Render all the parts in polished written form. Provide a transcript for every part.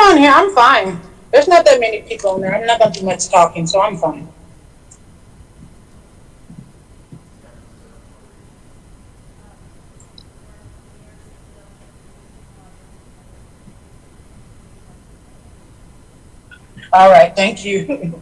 on here. I'm fine. There's not that many people in there. I'm not going to do much talking, so I'm fine. All right. Thank you.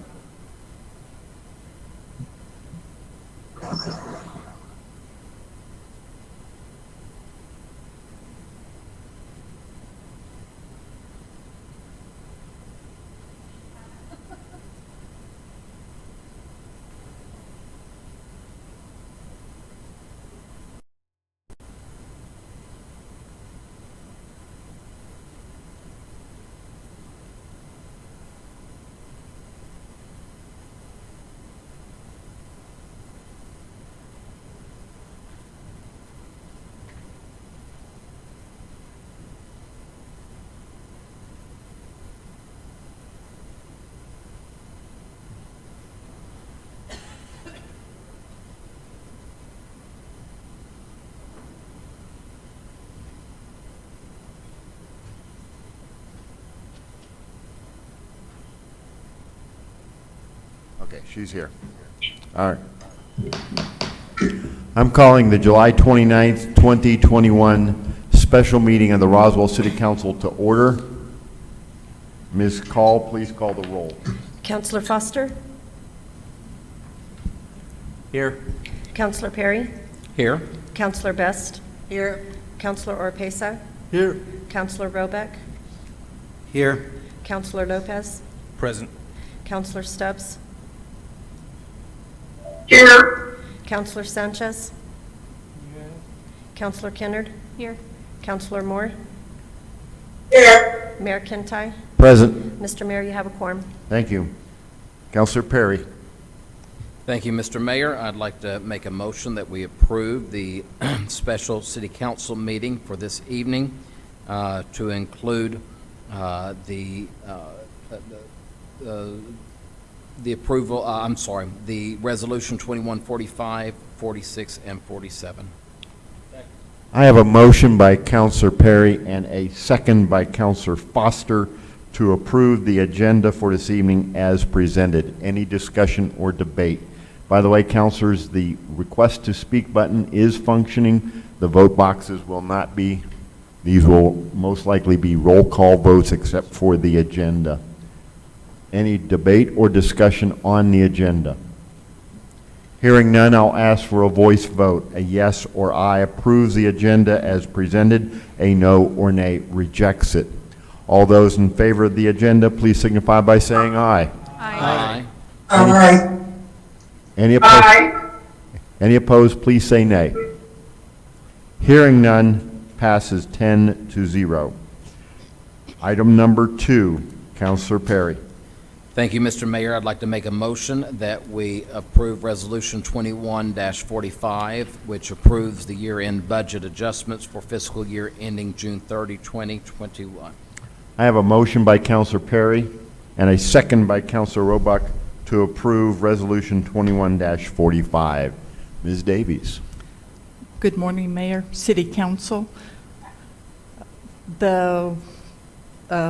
Okay, she's here. All right. I'm calling the July 29th, 2021 special meeting of the Roswell City Council to order. Ms. Call, please call the roll. Councillor Foster? Here. Councillor Perry? Here. Councillor Best? Here. Councillor Orpesa? Here. Councillor Robeck? Here. Councillor Lopez? Present. Councillor Stubbs? Here. Councillor Sanchez? Councillor Kennard? Here. Councillor Moore? Here. Mayor Kintai? Present. Mr. Mayor, you have a quorum. Thank you. Councilor Perry. Thank you, Mr. Mayor. I'd like to make a motion that we approve the special city council meeting for this evening to include the approval, the resolution 2145, 46, and 47. I have a motion by Councilor Perry and a second by Councilor Foster to approve the agenda for this evening as presented. Any discussion or debate? By the way, councilors, the request to speak button is functioning. The vote boxes will not be. These will most likely be roll call votes except for the agenda. Any debate or discussion on the agenda? Hearing none, I'll ask for a voice vote. A yes or aye approves the agenda as presented. A no or nay rejects it. All those in favor of the agenda, please signify by saying aye. Aye. Aye. Any opposed? Aye. Any opposed, please say nay. Hearing none, passes 10-0. Item number 2, Councilor Perry. Thank you, Mr. Mayor. I'd like to make a motion that we approve Resolution 21-45, which approves the year-end budget adjustments for fiscal year ending June 30, 2021. I have a motion by Councilor Perry and a second by Councilor Roebuck to approve Resolution 21-45. Ms. Davies. Good morning, Mayor, City Council. The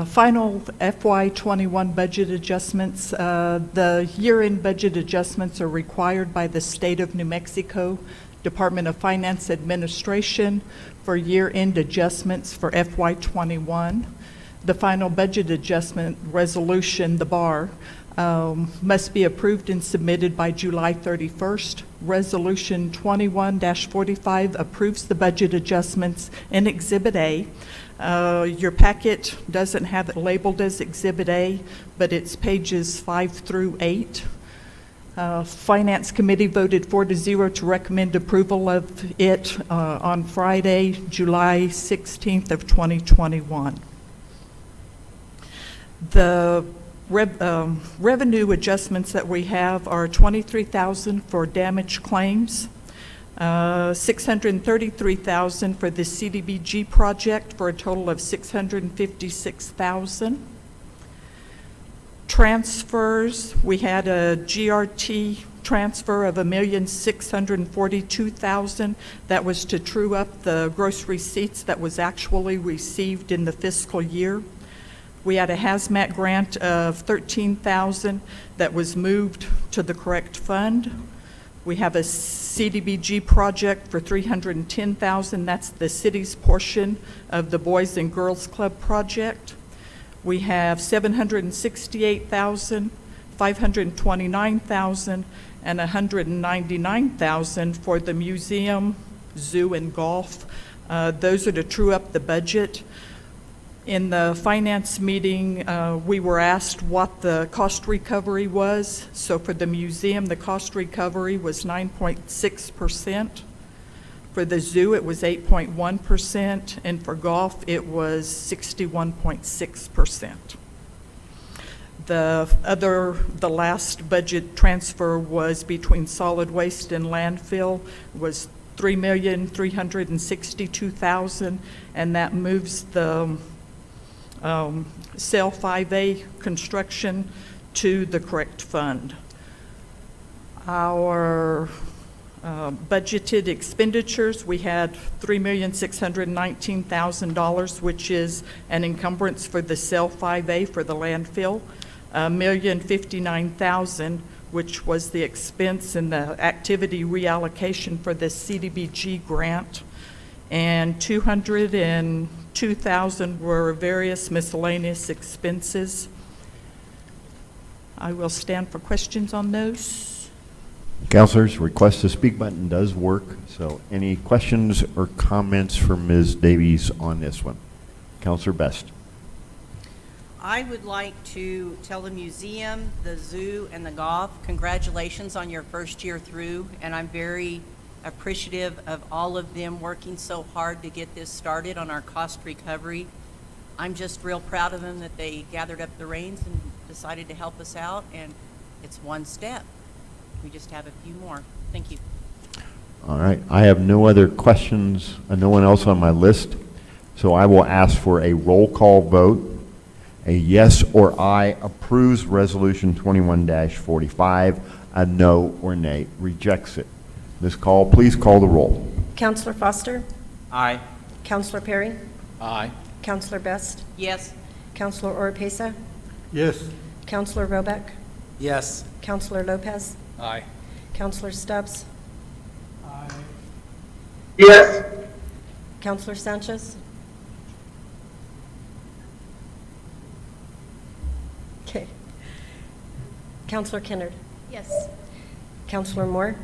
final FY21 budget adjustments, the year-end budget adjustments are required by the State of New Mexico Department of Finance Administration for year-end adjustments for FY21. The final budget adjustment resolution, the BAR, must be approved and submitted by July 31st. Resolution 21-45 approves the budget adjustments in Exhibit A. Your packet doesn't have it labeled as Exhibit A, but it's pages 5 through 8. Finance Committee voted 4-0 to recommend approval of it on Friday, July 16th of 2021. The revenue adjustments that we have are $23,000 for damage claims, $633,000 for the CDBG project for a total of $656,000. Transfers, we had a GRT transfer of $1,642,000. That was to true up the gross receipts that was actually received in the fiscal year. We had a hazmat grant of $13,000 that was moved to the correct fund. We have a CDBG project for $310,000. That's the city's portion of the Boys and Girls Club project. We have $768,000, $529,000, and $199,000 for the museum, zoo, and golf. Those are to true up the budget. In the finance meeting, we were asked what the cost recovery was. So for the museum, the cost recovery was 9.6%. For the zoo, it was 8.1%, and for golf, it was 61.6%. The last budget transfer was between solid waste and landfill, was $3,362,000, and that moves the Cell 5A construction to the correct fund. Our budgeted expenditures, we had $3,619,000, which is an encumbrance for the Cell 5A for the landfill, $1,059,000, which was the expense and the activity reallocation for the CDBG grant, and $202,000 were various miscellaneous expenses. I will stand for questions on those. Councilors, request to speak button does work, so any questions or comments for Ms. Davies on this one? Councilor Best. I would like to tell the museum, the zoo, and the golf, congratulations on your first year through, and I'm very appreciative of all of them working so hard to get this started on our cost recovery. I'm just real proud of them that they gathered up the reins and decided to help us out, and it's one step. We just have a few more. Thank you. All right, I have no other questions, no one else on my list, so I will ask for a roll call vote. A yes or aye approves Resolution 21-45, a no or nay rejects it. Ms. Call, please call the roll. Counselor Foster? Aye. Counselor Perry? Aye. Counselor Best? Yes. Counselor Oropesa? Yes. Counselor Robeck? Yes. Counselor Lopez? Aye. Counselor Stubbs? Yes. Counselor Sanchez? Okay. Counselor Kennard? Yes. Counselor Moore?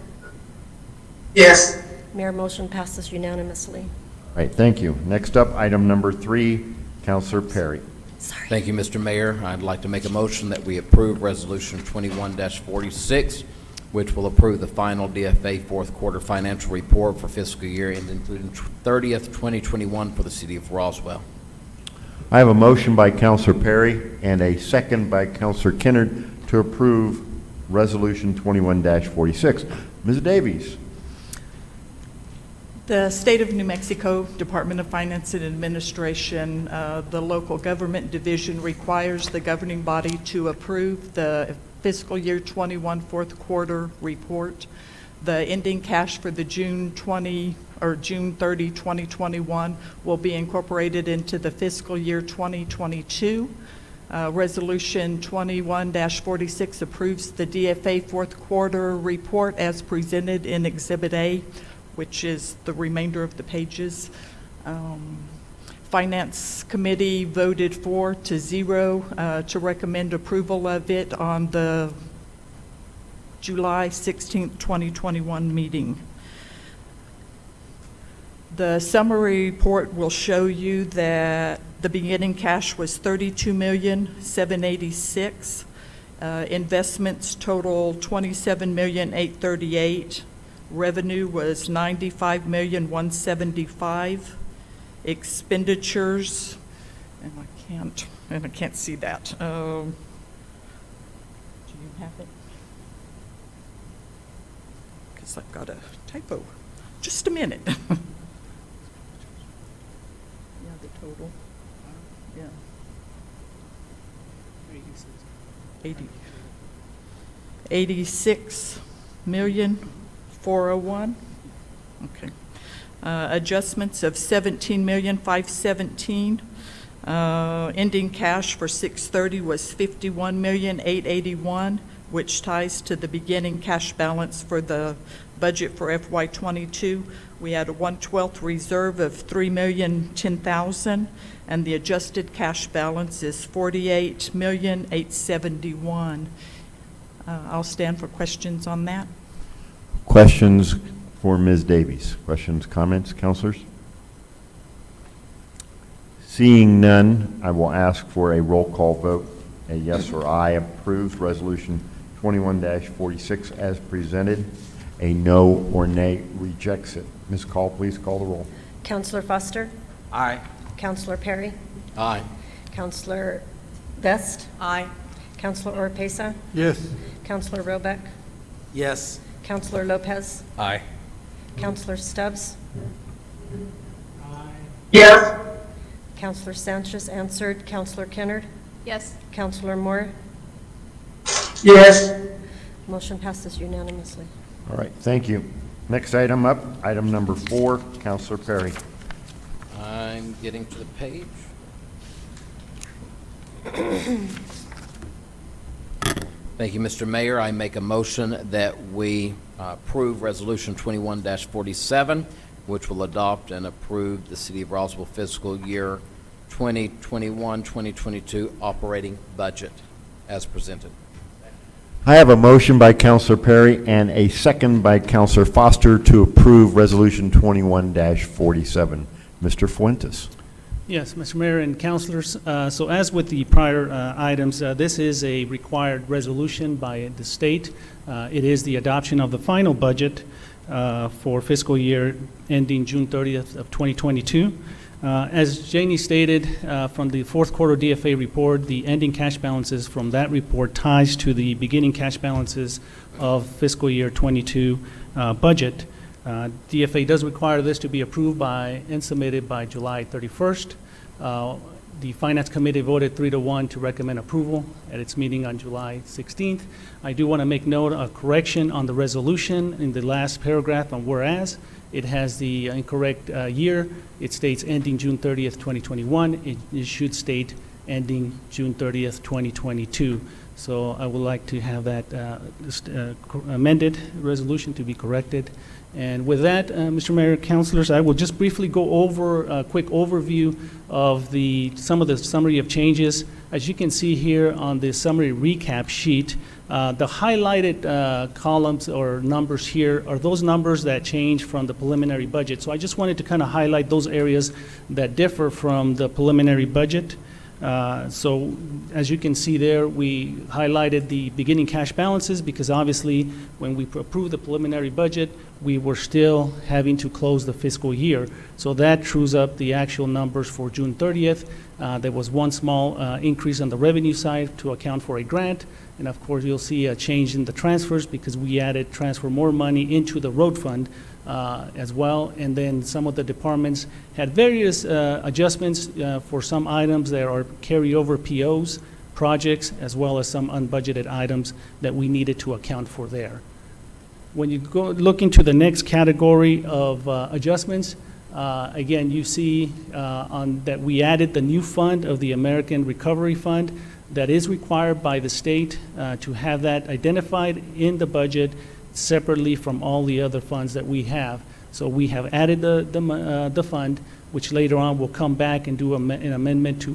Yes. Mayor, motion passes unanimously. All right, thank you. Next up, item number 3, Councilor Perry. Sorry. Thank you, Mr. Mayor. I'd like to make a motion that we approve Resolution 21-46, which will approve the final DFA fourth quarter financial report for fiscal year ending June 30th, 2021 for the city of Roswell. I have a motion by Councilor Perry and a second by Councilor Kennard to approve Resolution 21-46. Ms. Davies. The State of New Mexico Department of Finance and Administration, the local government division requires the governing body to approve the fiscal year 21 fourth quarter report. The ending cash for the June 30, 2021 will be incorporated into the fiscal year 2022. Resolution 21-46 approves the DFA fourth quarter report as presented in Exhibit A, which is the remainder of the pages. Finance Committee voted 4-0 to recommend approval of it on the July 16th, 2021 meeting. The summary report will show you that the beginning cash was $32,786,000. Investments total $27,838,000. Revenue was $95,175,000. Expenditures, and I can't see that. Do you have it? Because I've got a typo. Just a minute. Yeah, the total. Yeah. 86,401,000. Okay. Adjustments of $17,517,000. Ending cash for 6/30 was $51,881,000, which ties to the beginning cash balance for the budget for FY22. We had a 1/12 reserve of $3,010,000, and the adjusted cash balance is $48,871,000. I'll stand for questions on that. Questions for Ms. Davies? Questions, comments, counselors? Seeing none, I will ask for a roll call vote. A yes or aye approves Resolution 21-46 as presented. A no or nay rejects it. Ms. Call, please call the roll. Counselor Foster? Aye. Counselor Perry? Aye. Counselor Vest? Aye. Counselor Oropesa? Yes. Counselor Roebuck? Yes. Counselor Lopez? Aye. Counselor Stubbs? Yes. Counselor Sanchez answered. Counselor Kennard? Yes. Counselor Moore? Yes. Motion passes unanimously. All right, thank you. Next item up, item number 4, Counselor Perry. I'm getting to the page. Thank you, Mr. Mayor. I make a motion that we approve Resolution 21-47, which will adopt and approve the City of Roswell fiscal year 2021-2022 operating budget as presented. I have a motion by Counselor Perry and a second by Counselor Foster to approve Resolution 21-47. Mr. Fuentes. Yes, Mr. Mayor and councilors, so as with the prior items, this is a required resolution by the state. It is the adoption of the final budget for fiscal year ending June 30th of 2022. As Janie stated, from the fourth quarter DFA report, the ending cash balances from that report ties to the beginning cash balances of fiscal year 22 budget. DFA does require this to be approved by and submitted by July 31st. The Finance Committee voted 3-1 to recommend approval at its meeting on July 16th. I do want to make note of a correction on the resolution in the last paragraph on whereas. It has the incorrect year. It states ending June 30th, 2021. It should state ending June 30th, 2022. So I would like to have that amended resolution to be corrected. And with that, Mr. Mayor, councilors, I will just briefly go over a quick overview of some of the summary of changes. As you can see here on the summary recap sheet, the highlighted columns or numbers here are those numbers that change from the preliminary budget. So I just wanted to kind of highlight those areas that differ from the preliminary budget. So as you can see there, we highlighted the beginning cash balances because obviously when we approved the preliminary budget, we were still having to close the fiscal year. So that trues up the actual numbers for June 30th. There was one small increase on the revenue side to account for a grant. And of course, you'll see a change in the transfers because we transfer more money into the road fund as well. And then some of the departments had various adjustments for some items that are carryover POs, projects, as well as some unbudgeted items that we needed to account for there. When you go look into the next category of adjustments, again, you see that we added the new fund of the American Recovery Fund that is required by the state to have that identified in the budget separately from all the other funds that we have. So we have added the fund, which later on will come back and do an amendment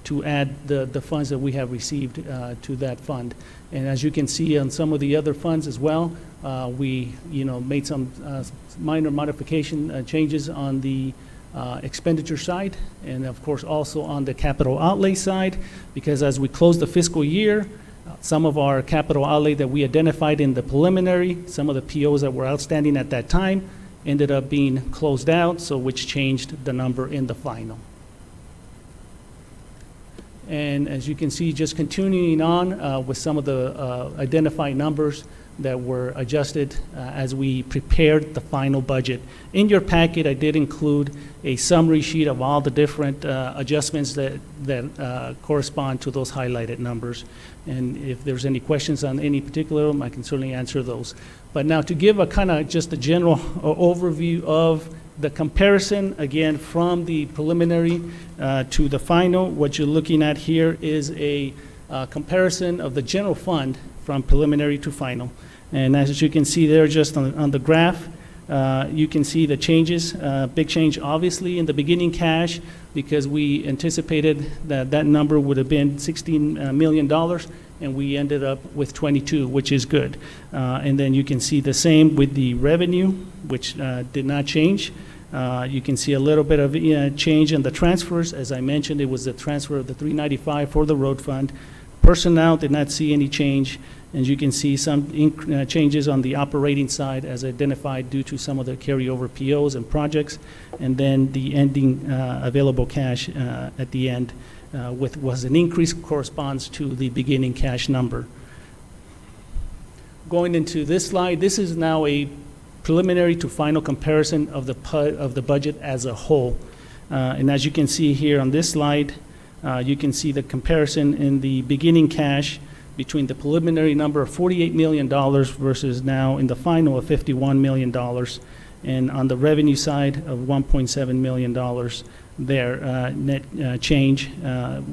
to add the funds that we have received to that fund. And as you can see on some of the other funds as well, we made some minor modification changes on the expenditure side, and of course also on the capital outlay side, because as we close the fiscal year, some of our capital outlay that we identified in the preliminary, some of the POs that were outstanding at that time ended up being closed out, so which changed the number in the final. And as you can see, just continuing on with some of the identified numbers that were adjusted as we prepared the final budget. In your packet, I did include a summary sheet of all the different adjustments that correspond to those highlighted numbers. And if there's any questions on any particular of them, I can certainly answer those. But now to give a kind of just a general overview of The comparison, again, from the preliminary to the final, what you're looking at here is a comparison of the general fund from preliminary to final. And as you can see there, just on the graph, you can see the changes. Big change, obviously, in the beginning cash, because we anticipated that that number would have been $16 million, and we ended up with 22, which is good. And then you can see the same with the revenue, which did not change. You can see a little bit of change in the transfers. As I mentioned, it was the transfer of the 395 for the road fund. Personnel did not see any change, and you can see some changes on the operating side as identified due to some of the carryover POs and projects, and then the ending available cash at the end was an increase corresponds to the beginning cash number. Going into this slide, this is now a preliminary to final comparison of the budget as a whole. And as you can see here on this slide, you can see the comparison in the beginning cash between the preliminary number of $48 million versus now in the final of $51 million. And on the revenue side of $1.7 million there, net change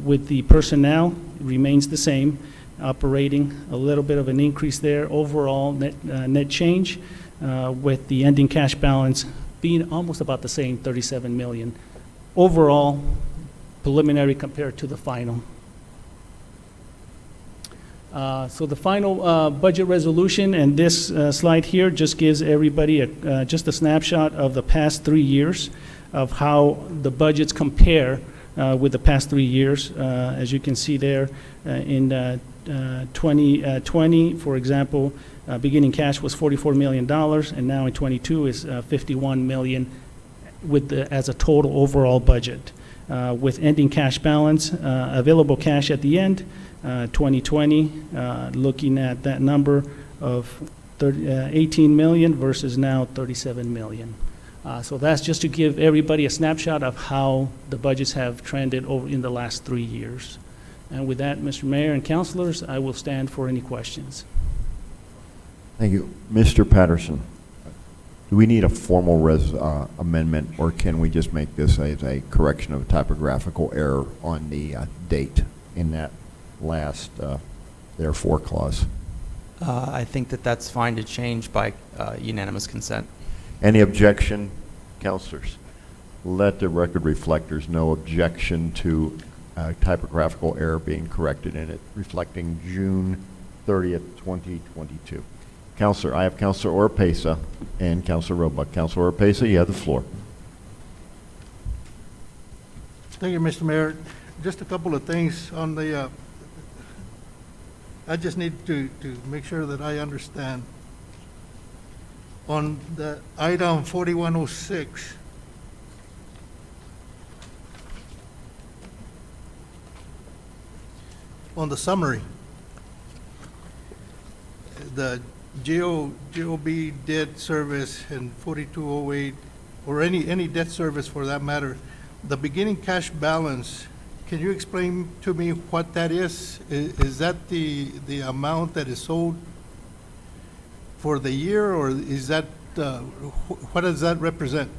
with the personnel remains the same, operating a little bit of an increase there. Overall net change with the ending cash balance being almost about the same, $37 million. Overall, preliminary compared to the final. So the final budget resolution, and this slide here just gives everybody just a snapshot of the past 3 years of how the budgets compare with the past 3 years. As you can see there, in 2020, for example, beginning cash was $44 million, and now in 22 is $51 million as a total overall budget. With ending cash balance, available cash at the end, 2020, looking at that number of 18 million versus now 37 million. So that's just to give everybody a snapshot of how the budgets have trended over in the last 3 years. And with that, Mr. Mayor and councilors, I will stand for any questions. Thank you. Mr. Patterson, do we need a formal amendment, or can we just make this as a correction of a typographical error on the date in that last therefore clause? I think that that's fine to change by unanimous consent. Any objection, councilors? Let the record reflect there's no objection to typographical error being corrected in it, reflecting June 30th, 2022. Councilor, I have Councilor Oropesa and Councilor Roebuck. Councilor Oropesa, you have the floor. Thank you, Mr. Mayor. Just a couple of things on the, I just need to make sure that I understand. On the item 4106, on the summary, the GOB debt service and 4208, or any debt service for that matter, the beginning cash balance, can you explain to me what that is? Is that the amount that is sold for the year, or is that, what does that represent?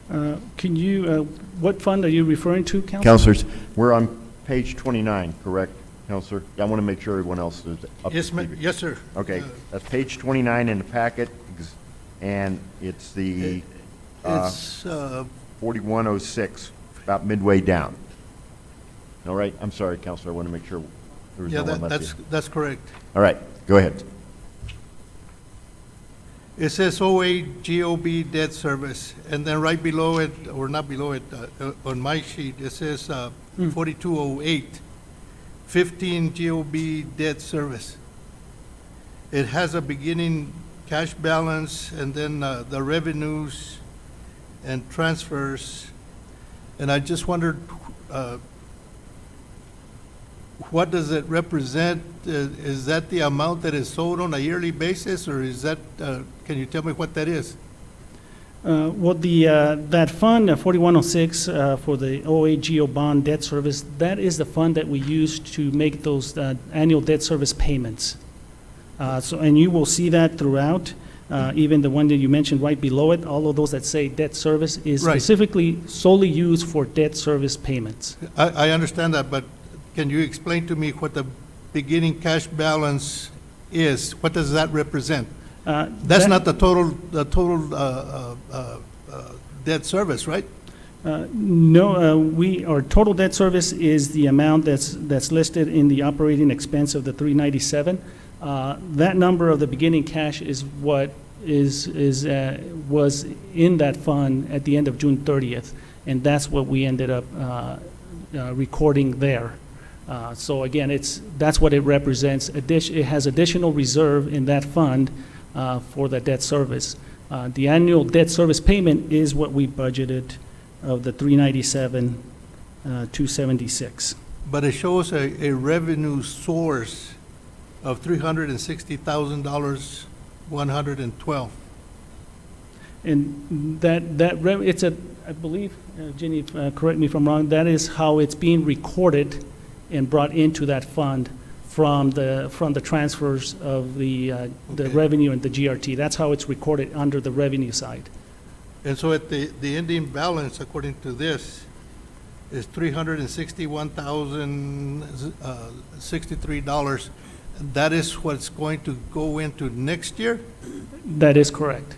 Can you, what fund are you referring to, Councilor? Councilors, we're on page 29, correct, Councilor? I want to make sure everyone else is up to Yes, speed. yes, sir. Okay, that's page 29 in the packet, and it's the It's 4106, about midway down. All right, I'm sorry, Councilor, I want to make sure there was yeah, no one left here. that's correct. All right, go ahead. It says 08 GOB debt service, and then right below it, or not below it, on my sheet, it says 4208, 15 GOB debt service. It has a beginning cash balance, and then the revenues and transfers. And I just wondered, what does it represent? Is that the amount that is sold on a yearly basis, or is that, can you tell me what that is? Well, that fund, 4106, for the 08 GO bond debt service, that is the fund that we use to make those annual debt service payments. And you will see that throughout. even the one that you mentioned right below it, all of those that say debt service is Right. specifically solely used for debt service payments. I understand that, but can you explain to me what the beginning cash balance is? What does that represent? That's That- not the total debt service, right? No, our total debt service is the amount that's listed in the operating expense of the 397. That number of the beginning cash is what was in that fund at the end of June 30th, and that's what we ended up recording there. So again, that's what it represents. It has additional reserve in that fund for the debt service. The annual debt service payment is what we budgeted of the 397, 276. But it shows a revenue source of $360,000, 112. And it's I believe, Jenny, correct me if I'm wrong, that is how it's being recorded and brought into that fund from the transfers of the Okay. revenue and the GRT. That's how it's recorded under the revenue side. And so at the ending balance, according to this, is $361,063. That is what's going to go into next year? That is correct.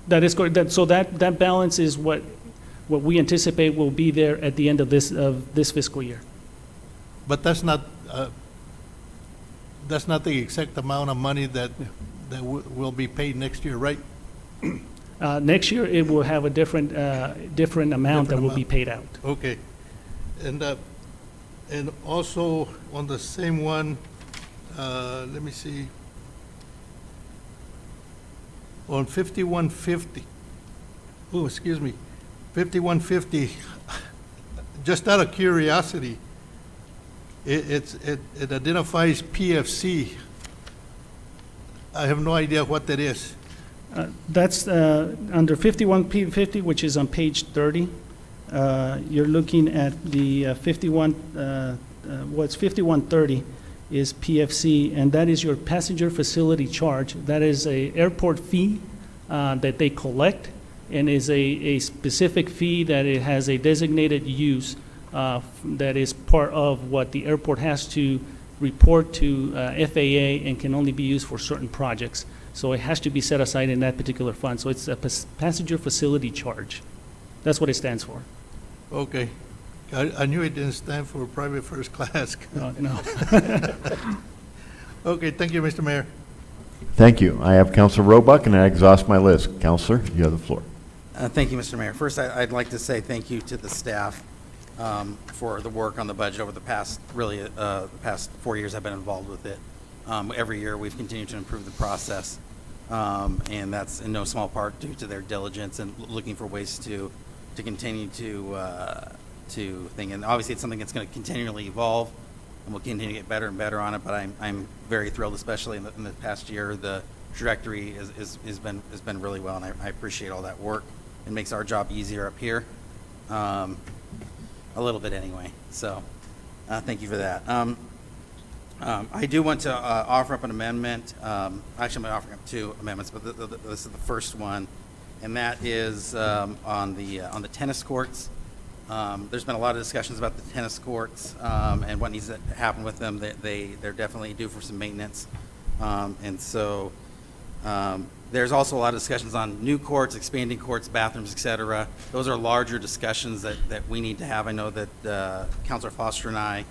That is correct. So that balance is what we anticipate will be there at the end of this fiscal year. But that's not the exact amount of money that will be paid next year, right? Next year, it will have a different amount that will be amount. paid out. Okay. And also on the same one, let me see. On 5150, oh, excuse me, 5150, just out of curiosity, it identifies PFC. I have no idea what that is. That's under 51P50, which is on page 30. You're looking at the 5130 is PFC, and that is your passenger facility charge. That is a airport fee that they collect, and is a specific fee that it has a designated use that is part of what the airport has to report to FAA and can only be used for certain projects. So it has to be set aside in that particular fund. So it's a passenger facility charge. That's what it stands for. Okay. I knew it didn't stand for private first class. No. Okay, thank you, Mr. Mayor. Thank you. I have Counselor Roebuck, and I exhaust my list. Counselor, you have the floor. Thank you, Mr. Mayor. First, I'd like to say thank you to the staff for the work on the budget over the past 4 years I've been involved with it. Every year, we've continued to improve the process, and that's in no small part due to their diligence and looking for ways to continue to think. And obviously, it's something that's going to continually evolve, and we'll continue to get better and better on it. But I'm very thrilled, especially in the past year, the trajectory has been really well, and I appreciate all that work. It makes our job easier up here, a little bit anyway. So, thank you for that. I do want to offer up an amendment. Actually, I'm going to offer up 2 amendments, but this is the first one, and that is on the tennis courts. There's been a lot of discussions about the tennis courts and what needs to happen with them. They're definitely due for some maintenance, and so there's also a lot of discussions on new courts, expanding courts, bathrooms, et cetera. Those are larger discussions that we need to have. I know that Councilor Foster and I,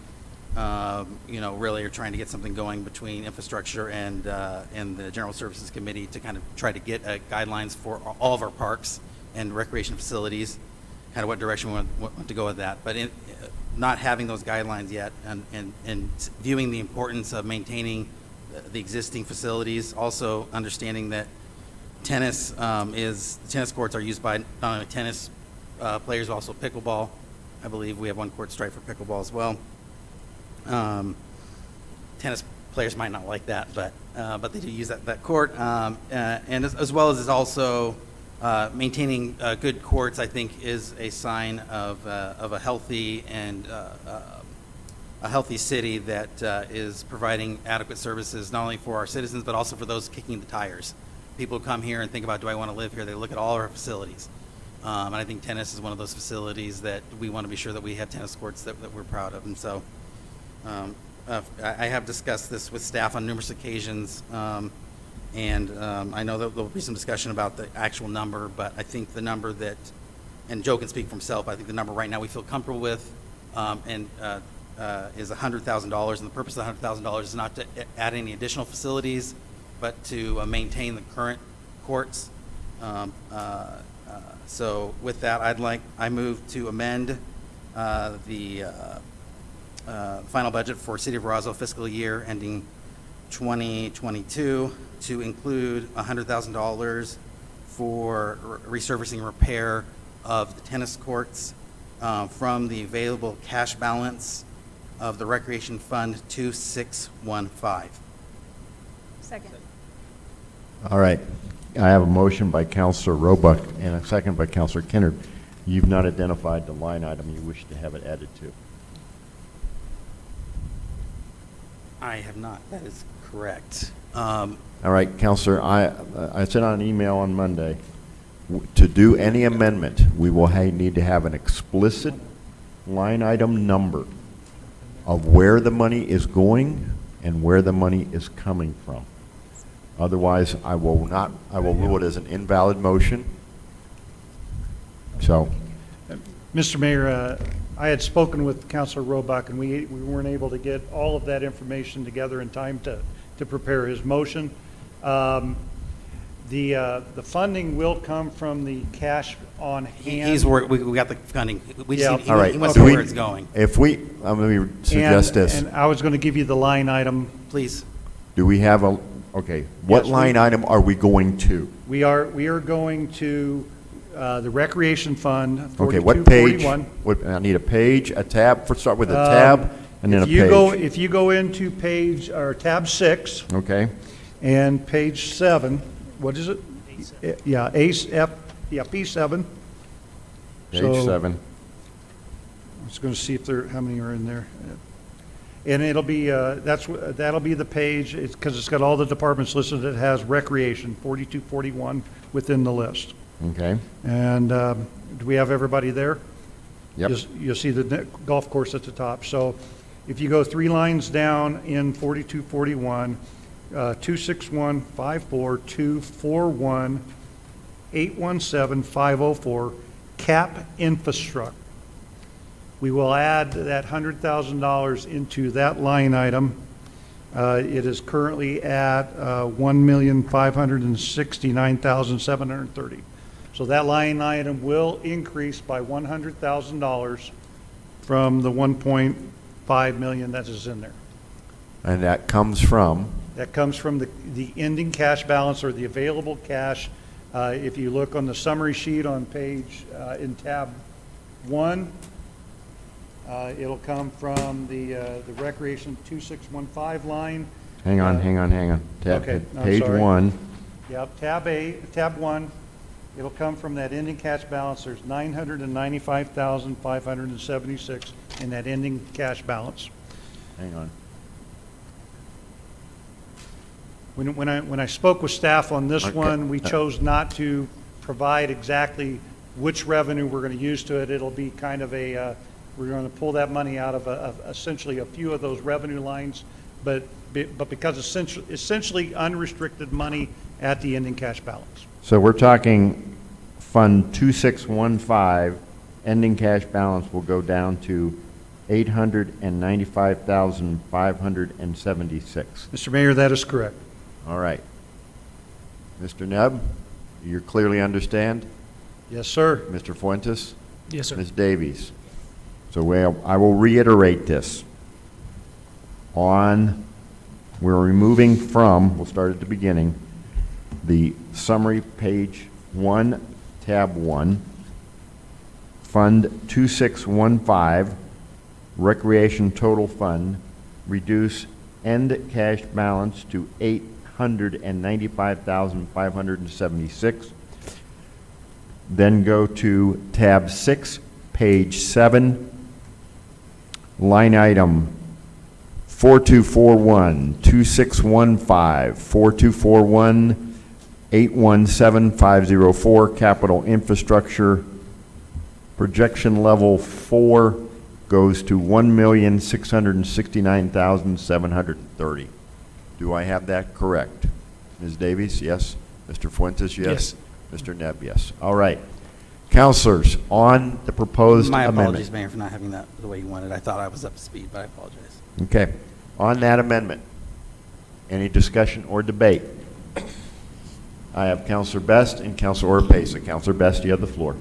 really are trying to get something going between infrastructure and the General Services Committee to kind of try to get guidelines for all of our parks and recreation facilities, kind of what direction we want to go with that. But not having those guidelines yet and viewing the importance of maintaining the existing facilities, also understanding that tennis courts are used by not only tennis players, but also pickleball. I believe we have 1 court strike for pickleball as well. Tennis players might not like that, but they do use that court. And as well as also maintaining good courts, I think, is a sign of a healthy and a healthy city that is providing adequate services not only for our citizens but also for those kicking the tires. people who come here and think about, do I want to live here, they look at all our facilities. And I think tennis is one of those facilities that we want to be sure that we have tennis courts that we're proud of. And so I have discussed this with staff on numerous occasions, and I know that there'll be some discussion about the actual number, but I think the number that, and Joe can speak for himself, I think the number right now we feel comfortable with is $100,000, and the purpose of the $100,000 is not to add any additional facilities, but to maintain the current courts. So with that, I move to amend the final budget for City of Roswell fiscal year ending 2022 to include $100,000 for resurfacing repair of the tennis courts from the available cash balance of the Recreation Fund 2615. Second. All right. I have a motion by Counselor Roebuck and a second by Counselor Kennard. You've not identified the line item you wish to have it added to. I have not. That is correct. All right, Counselor, I sent out an email on Monday. To do any amendment, we will need to have an explicit line item number of where the money is going and where the money is coming from. Otherwise, I will rule it as an invalid motion. So, Mr. Mayor, I had spoken with Councilor Roebuck, and we weren't able to get all of that information together in time to prepare his motion. The funding will come from the cash on hand. We got the funding. We just need, all right. he wants to know where it's going. Let me suggest this. And I was going to give you the line item. Please. Do we have okay, what Yes, line item are we going to? We are going to the Recreation Fund, Okay, what page? 4241. I need a page, a tab, start with a tab, and then a page. If you go into page, or tab 6, Okay, and page 7, what is it? Yeah, P7. page So, 7. I'm just going to see if how many are in there. And it'll be, that'll be the page, because it's got all the departments listed. It has Recreation, 4241 within the list. Okay, And do we have everybody there? yep. You'll see the golf course at the top. So if you go 3 lines down in 4241, 261, 54, 241, 817, 504, cap infrastructure. We will add that $100,000 into that line item. It is currently at $1,569,730. So that line item will increase by $100,000 from the $1.5 million that is in there. And that comes from? That comes from the ending cash balance, or the available cash. If you look on the summary sheet on page, in tab 1, it'll come from the Recreation 2615 line. Hang on. Okay, I'm Page sorry. 1. Yep, tab 1, it'll come from that ending cash balance. There's $995,576 in that ending cash balance. Hang on. When I spoke with staff on this Okay. one, we chose not to provide exactly which revenue we're going to use to it. It'll be kind of we're going to pull that money out of essentially a few of those revenue lines, but because essentially unrestricted money at the ending cash balance. So we're talking Fund 2615, ending cash balance will go down to $895,576. Mr. Mayor, that is correct. All right. Mr. Nebb, you clearly understand? Yes, sir. Mr. Fuentes? Yes, sir. Ms. Davies? So I will reiterate this. We're removing from, we'll start at the beginning, the summary page 1, tab 1, Fund 2615, Recreation Total Fund, reduce end cash balance to $895,576. Then go to tab 6, page 7, line item 4241, 2615, 4241, 817504, capital infrastructure, projection level 4 goes to 1,669,730. Do I have that correct? Ms. Davies, yes? Mr. Fuentes, yes? Mr. Nebb, yes. All right. Counselors, on the proposed My amendment. apologies, Mayor, for not having that the way you wanted. I thought I was up to speed, but I apologize. Okay. On that amendment, any discussion or debate? I have Counselor Best and Counselor Orpesa. Counselor Best, you have the floor.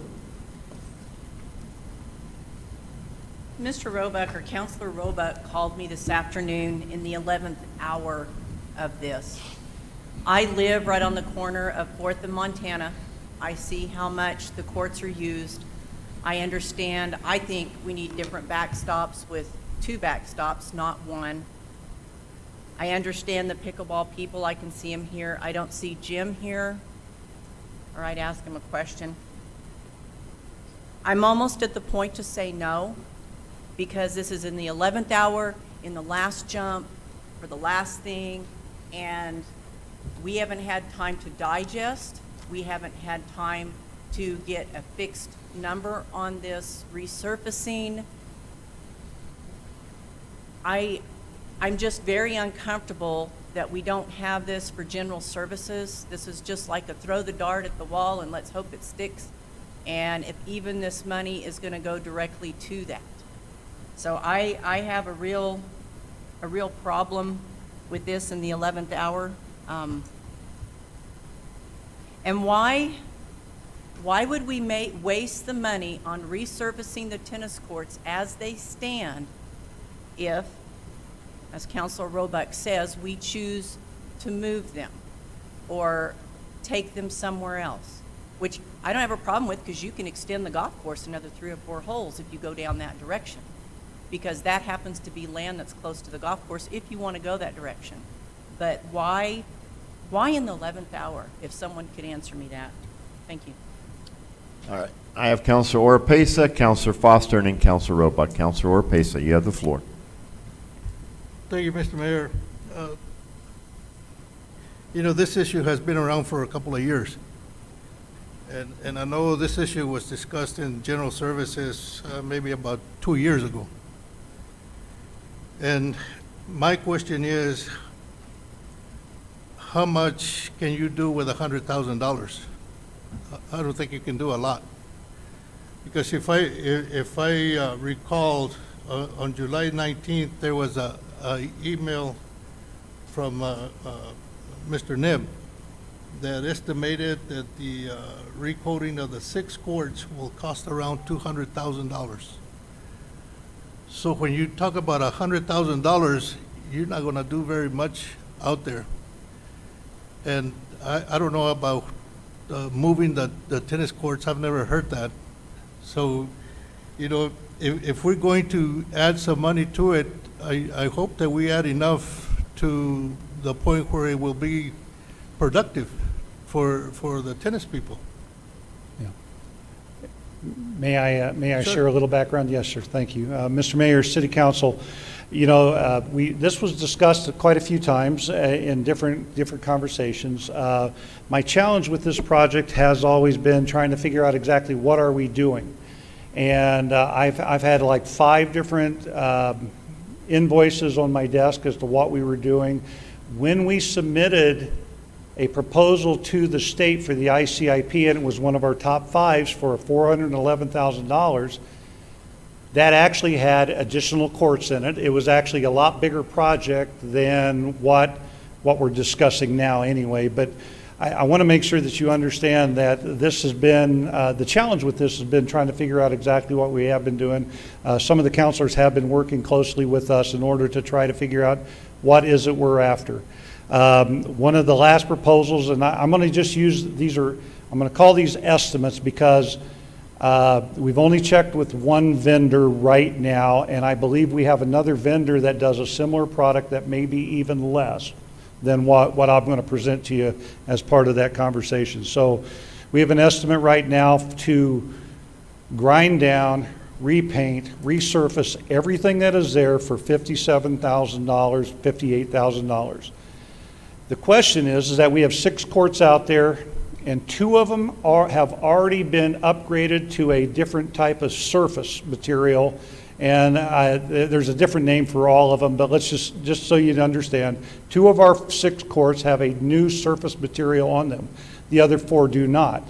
Mr. Roebuck, or Counselor Roebuck, called me this afternoon in the 11th hour of this. I live right on the corner of 4th and Montana. I see how much the courts are used. I understand. I think we need different backstops with 2 backstops, not 1. I understand the pickleball people. I can see them here. I don't see Jim here, or I'd ask him a question. I'm almost at the point to say no, because this is in the 11th hour, in the last jump, for the last thing, and we haven't had time to digest. We haven't had time to get a fixed number on this resurfacing. I'm just very uncomfortable that we don't have this for general services. This is just like a throw the dart at the wall and let's hope it sticks. And if even this money is going to go directly to that. So I have a real problem with this in the 11th hour. And why would we waste the money on resurfacing the tennis courts as they stand if, as Councilor Roebuck says, we choose to move them or take them somewhere else? Which I don't have a problem with, because you can extend the golf course another 3 or 4 holes if you go down that direction, because that happens to be land that's close to the golf course if you want to go that direction. But why in the 11th hour, if someone could answer me that? Thank you. All right. I have Counselor Orpesa, Counselor Foster, and then Counselor Roebuck. Counselor Orpesa, you have the floor. Thank you, Mr. Mayor. You know, this issue has been around for a couple of years. And I know this issue was discussed in general services maybe about 2 years ago. And my question is, how much can you do with $100,000? I don't think you can do a lot. Because if I recalled, on July 19th, there was a email from Mr. Nebb that estimated that the recoding of the 6 courts will cost around $200,000. So when you talk about $100,000, you're not going to do very much out there. And I don't know about moving the tennis courts. I've never heard that. So, you know, if we're going to add some money to it, I hope that we add enough to the point where it will be productive for the tennis people. May I Sure. share a little background? Yes, sir. Thank you. Mr. Mayor, City Council, you know, this was discussed quite a few times in different conversations. My challenge with this project has always been trying to figure out exactly what are we doing. And I've had like 5 different invoices on my desk as to what we were doing. When we submitted a proposal to the state for the ICIP, and it was one of our top 5s for $411,000, that actually had additional courts in it. It was actually a lot bigger project than what we're discussing now anyway. But I want to make sure that you understand that this has been, the challenge with this has been trying to figure out exactly what we have been doing. Some of the counselors have been working closely with us in order to try to figure out what is it we're after. One of the last proposals, and I'm going to just use, I'm going to call these estimates because we've only checked with one vendor right now, and I believe we have another vendor that does a similar product that may be even less than what I'm going to present to you as part of that conversation. So we have an estimate right now to grind down, repaint, resurface everything that is there for $57,000, $58,000. The question is that we have 6 courts out there, and 2 of them have already been upgraded to a different type of surface material. And there's a different name for all of them, but let's just so you understand, 2 of our 6 courts have a new surface material on them. The other 4 do not.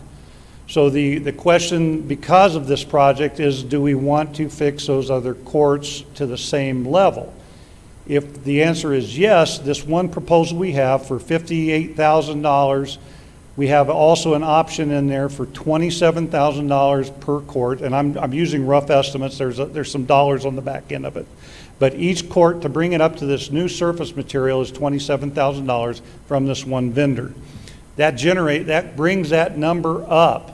So the question, because of this project, is do we want to fix those other courts to the same level? If the answer is yes, this one proposal we have for $58,000, we have also an option in there for $27,000 per court, and I'm using rough estimates. There's some dollars on the back end of it. But each court, to bring it up to this new surface material, is $27,000 from this one vendor. That brings that number up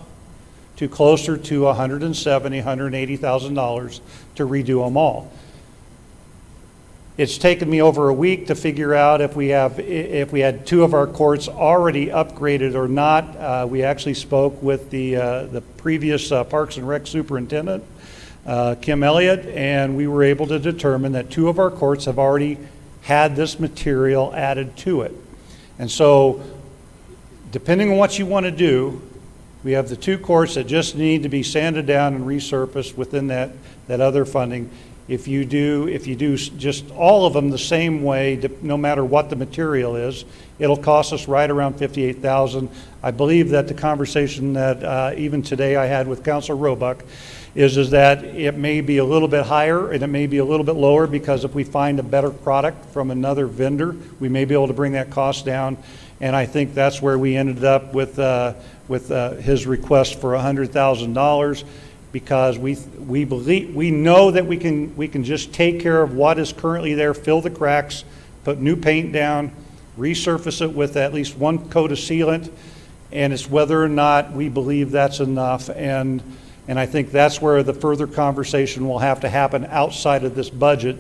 to closer to $170,000, $180,000 to redo them all. It's taken me over a week to figure out if we had 2 of our courts already upgraded or not. We actually spoke with the previous Parks and Rec superintendent, Kim Elliott, and we were able to determine that 2 of our courts have already had this material added to it. And so, depending on what you want to do, we have the 2 courts that just need to be sanded down and resurfaced within that other funding. If you do just all of them the same way, no matter what the material is, it'll cost us right around $58,000. I believe that the conversation that even today I had with Councilor Roebuck is that it may be a little bit higher and it may be a little bit lower, because if we find a better product from another vendor, we may be able to bring that cost down. And I think that's where we ended up with his request for $100,000. Because we know that we can just take care of what is currently there, fill the cracks, put new paint down, resurface it with at least 1 coat of sealant, and it's whether or not we believe that's enough. And I think that's where the further conversation will have to happen outside of this budget,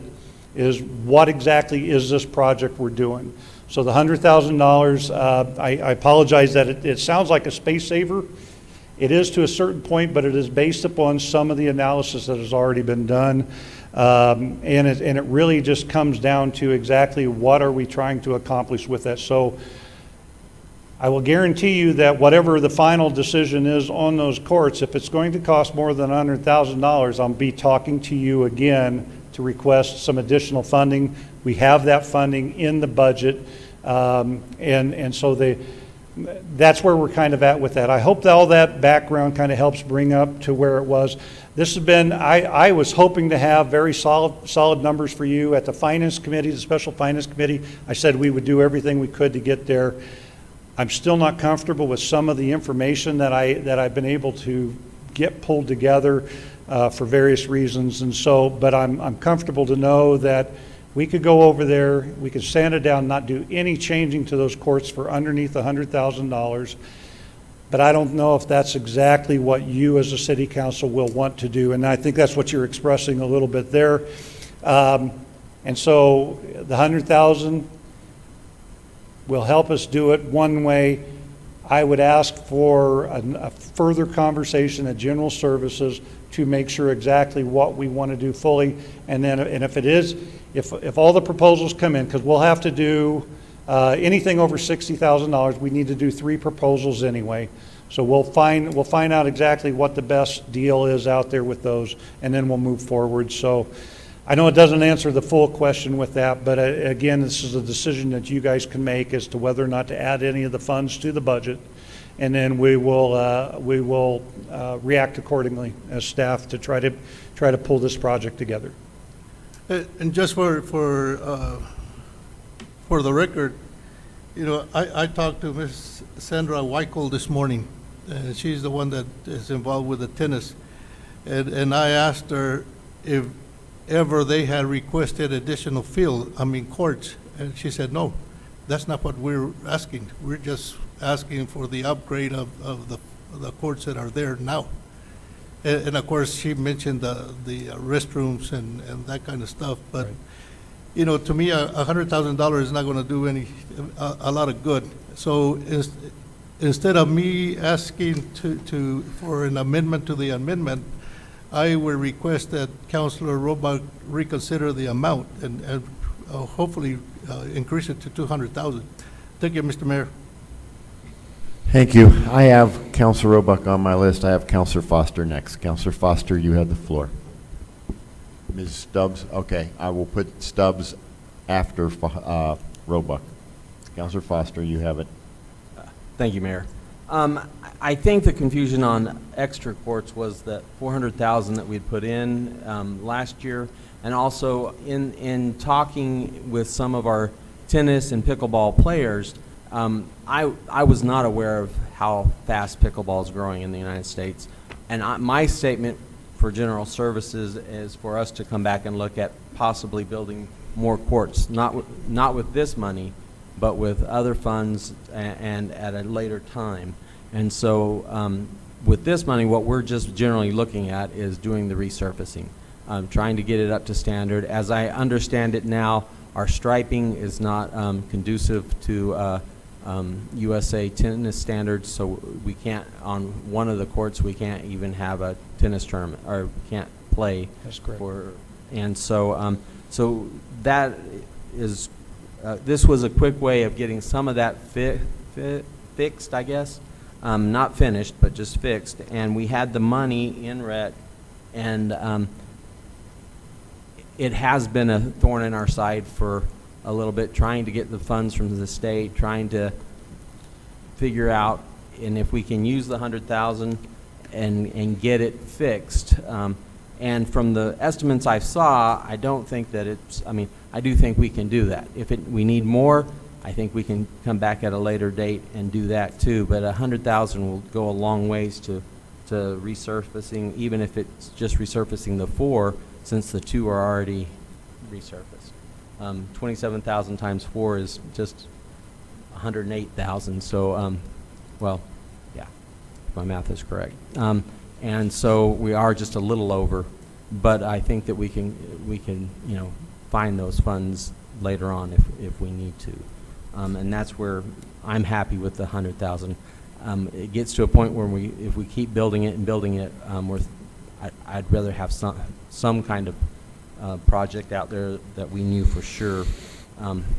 is what exactly is this project we're doing. So the $100,000, I apologize that it sounds like a space saver. It is to a certain point, but it is based upon some of the analysis that has already been done. And it really just comes down to exactly what are we trying to accomplish with that. So I will guarantee you that whatever the final decision is on those courts, if it's going to cost more than $100,000, I'll be talking to you again to request some additional funding. We have that funding in the budget. And so that's where we're kind of at with that. I hope that all that background kind of helps bring up to where it was. This has been, I was hoping to have very solid numbers for you at the Finance Committee, the Special Finance Committee. I said we would do everything we could to get there. I'm still not comfortable with some of the information that I've been able to get pulled together for various reasons. And so, but I'm comfortable to know that we could go over there, we could sand it down, not do any changing to those courts for underneath $100,000. But I don't know if that's exactly what you as a city council will want to do. And I think that's what you're expressing a little bit there. And so the $100,000 will help us do it one way. I would ask for a further conversation at General Services to make sure exactly what we want to do fully. And then, and if it is, if all the proposals come in, because we'll have to do anything over $60,000, we need to do 3 proposals anyway. So we'll find out exactly what the best deal is out there with those, and then we'll move forward. So I know it doesn't answer the full question with that, but again, this is a decision that you guys can make as to whether or not to add any of the funds to the budget, and then we will react accordingly as staff to try to pull this project together. And just for the record, you know, I talked to Ms. Sandra Weichel this morning, and she's the one that is involved with the tennis, and I asked her if ever they had requested additional courts, and she said no, that's not what we're asking. We're just asking for the upgrade of the courts that are there now. And of course, she mentioned the restrooms and that kind of stuff. But, right. You know, to me, $100,000 is not going to do a lot of good. So instead of me asking for an amendment to the amendment, I would request that Councilor Roebuck reconsider the amount and hopefully increase it to $200,000. Thank you, Mr. Mayor. Thank you. I have Counselor Roebuck on my list. I have Counselor Foster next. Counselor Foster, you have the floor. Ms. Stubbs, okay, I will put Stubbs after Roebuck. Counselor Foster, you have it. Thank you, Mayor. I think the confusion on extra courts was that 400,000 that we'd put in last year, and also in talking with some of our tennis and pickleball players, I was not aware of how fast pickleball is growing in the United States. And my statement for general services is for us to come back and look at possibly building more courts, not with this money, but with other funds and at a later time. And so with this money, what we're just generally looking at is doing the resurfacing, trying to get it up to standard. As I understand it now, our striping is not conducive to USA tennis standards, so we can't, on one of the courts, we can't even have a tennis tournament, or can't play. That's correct. And so, so that is, this was a quick way of getting some of that fixed, I guess. Not finished, but just fixed. And we had the money in rec, and it has been a thorn in our side for a little bit, trying to get the funds from the state, trying to figure out, and if we can use the 100,000 and get it fixed. And from the estimates I saw, I don't think that it's, I mean, I do think we can do that. If we need more, I think we can come back at a later date and do that too. But 100,000 will go a long ways to resurfacing, even if it's just resurfacing the 4, since the 2 are already resurfaced. 27,000 times 4 is just 108,000. So, well, yeah, if my math is correct. And so we are just a little over, but I think that we can you know, find those funds later on if we need to. And that's where I'm happy with the 100,000. It gets to a point where if we keep building it and building it, I'd rather have some kind of project out there that we knew for sure.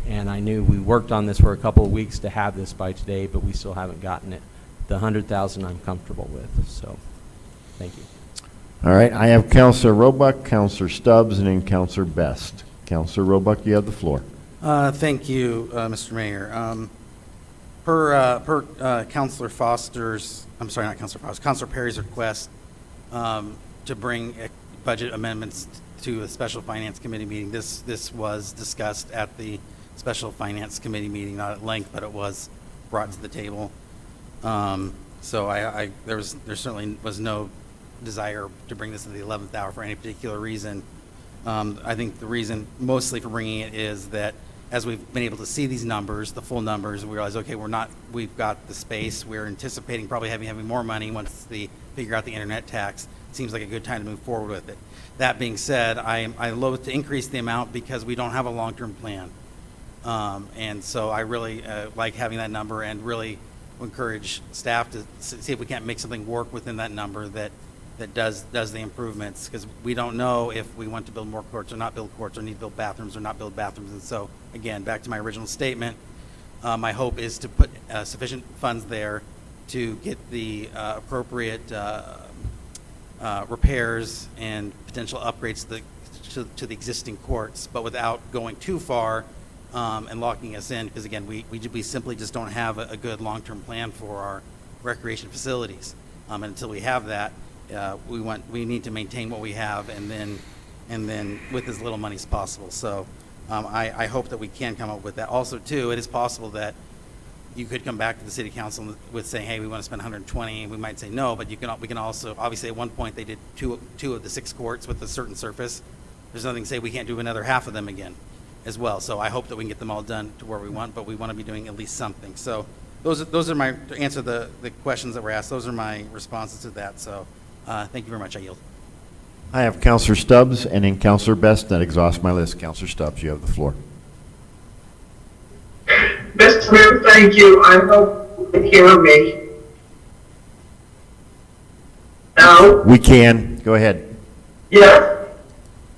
And I knew we worked on this for a couple of weeks to have this by today, but we still haven't gotten it. The 100,000 I'm comfortable with, so thank you. All right, I have Counselor Roebuck, Counselor Stubbs, and then Counselor Best. Counselor Roebuck, you have the floor. Thank you, Mr. Mayor. Per Counselor Foster's, I'm sorry, not Counselor Foster, Counselor Perry's request to bring budget amendments to a special finance committee meeting. This was discussed at the special finance committee meeting, not at length, but it was brought to the table. So there certainly was no desire to bring this to the 11th hour for any particular reason. I think the reason mostly for bringing it is that as we've been able to see these numbers, the full numbers, we realize, okay, we've got the space. We're anticipating probably having more money once they figure out the internet tax. It seems like a good time to move forward with it. That being said, I loathe to increase the amount because we don't have a long-term plan. And so I really like having that number, and really encourage staff to see if we can't make something work within that number that does the improvements, because we don't know if we want to build more courts or not build courts, or need to build bathrooms or not build bathrooms. And so again, back to my original statement, my hope is to put sufficient funds there to get the appropriate repairs and potential upgrades to the existing courts, but without going too far and locking us in, because again, we simply just don't have a good long-term plan for our recreation facilities. And until we have that, we need to maintain what we have, and then with as little money as possible. So I hope that we can come up with that. Also, too, it is possible that you could come back to the city council with saying, hey, we want to spend 120, and we might say no, but we can also, obviously at one point they did two of the 6 courts with a certain surface. There's nothing to say we can't do another half of them again as well. So I hope that we can get them all done to where we want, but we want to be doing at least something. So those are my, to answer the questions that were asked, those are my responses to that. So thank you very much. I yield. I have Counselor Stubbs and then Counselor Best. That exhausts my list. Counselor Stubbs, you have the floor. Mr. Mayor, thank you. I hope you can hear me. No? We can. Go ahead. Yes?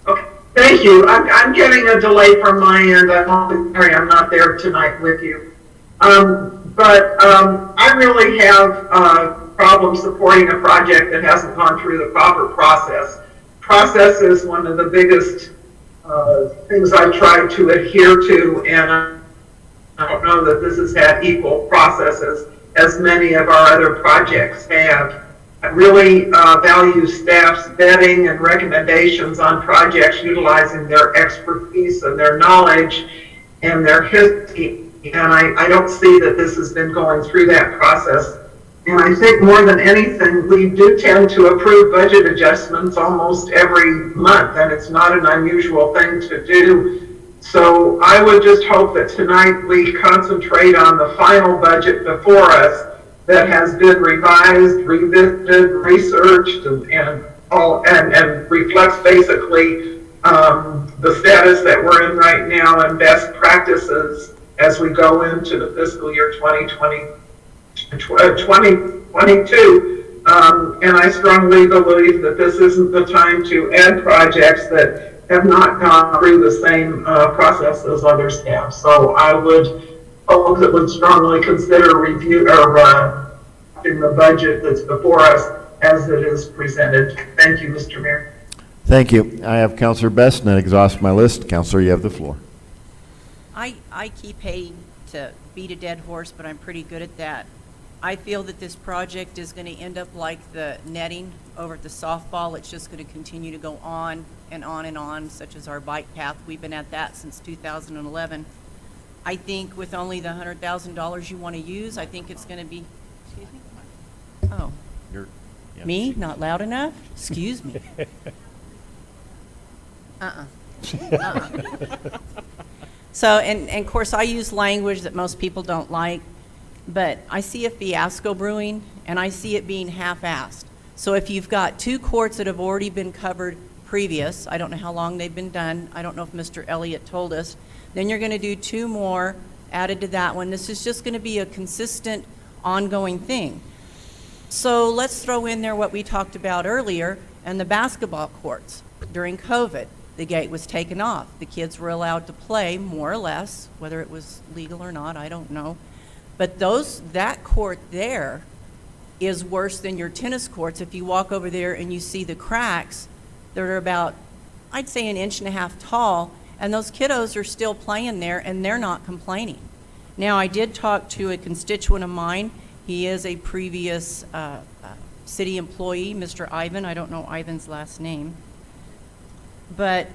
Okay. Thank you. I'm getting a delay from my end. I'm not there tonight with you. I really have problems supporting a project that hasn't gone through the proper process. Process is one of the biggest things I try to adhere to, and I don't know that this has had equal processes as many of our other projects have. I really value staff's vetting and recommendations on projects utilizing their expertise and their knowledge and their history, and I don't see that this has been going through that process. And I think more than anything, we do tend to approve budget adjustments almost every month, and it's not an unusual thing to do. So I would just hope that tonight we concentrate on the final budget before us that has been revised, revisited, researched, and reflects basically the status that we're in right now and best practices as we go into the fiscal year 2022. And I strongly believe that this isn't the time to add projects that have not gone through the same process as others have. So I would hope that would strongly consider review or in the budget that's before us as it is presented. Thank you, Mr. Mayor. Thank you. I have Counselor Best, and that exhausts my list. Counselor, you have the floor. I keep hating to beat a dead horse, but I'm pretty good at that. I feel that this project is going to end up like the netting over at the softball. It's just going to continue to go on and on and on, such as our bike path. We've been at that since 2011. I think with only the $100,000 you want to use, I think it's going to be, excuse me? Oh, me? Not loud enough? Excuse me. So, and of course, I use language that most people don't like, but I see a fiasco brewing, and I see it being half-assed. So if you've got 2 courts that have already been covered previous, I don't know how long they've been done, I don't know if Mr. Elliott told us, then you're going to do 2 more added to that one. This is just going to be a consistent, ongoing thing. So let's throw in there what we talked about earlier, and the basketball courts. During COVID, the gate was taken off. The kids were allowed to play, more or less, whether it was legal or not, I don't know. But that court there is worse than your tennis courts. If you walk over there and you see the cracks, they're about, I'd say, 1.5 inches tall, and those kiddos are still playing there, and they're not complaining. Now, I did talk to a constituent of mine. He is a previous city employee, Mr. Ivan. I don't know Ivan's last name. But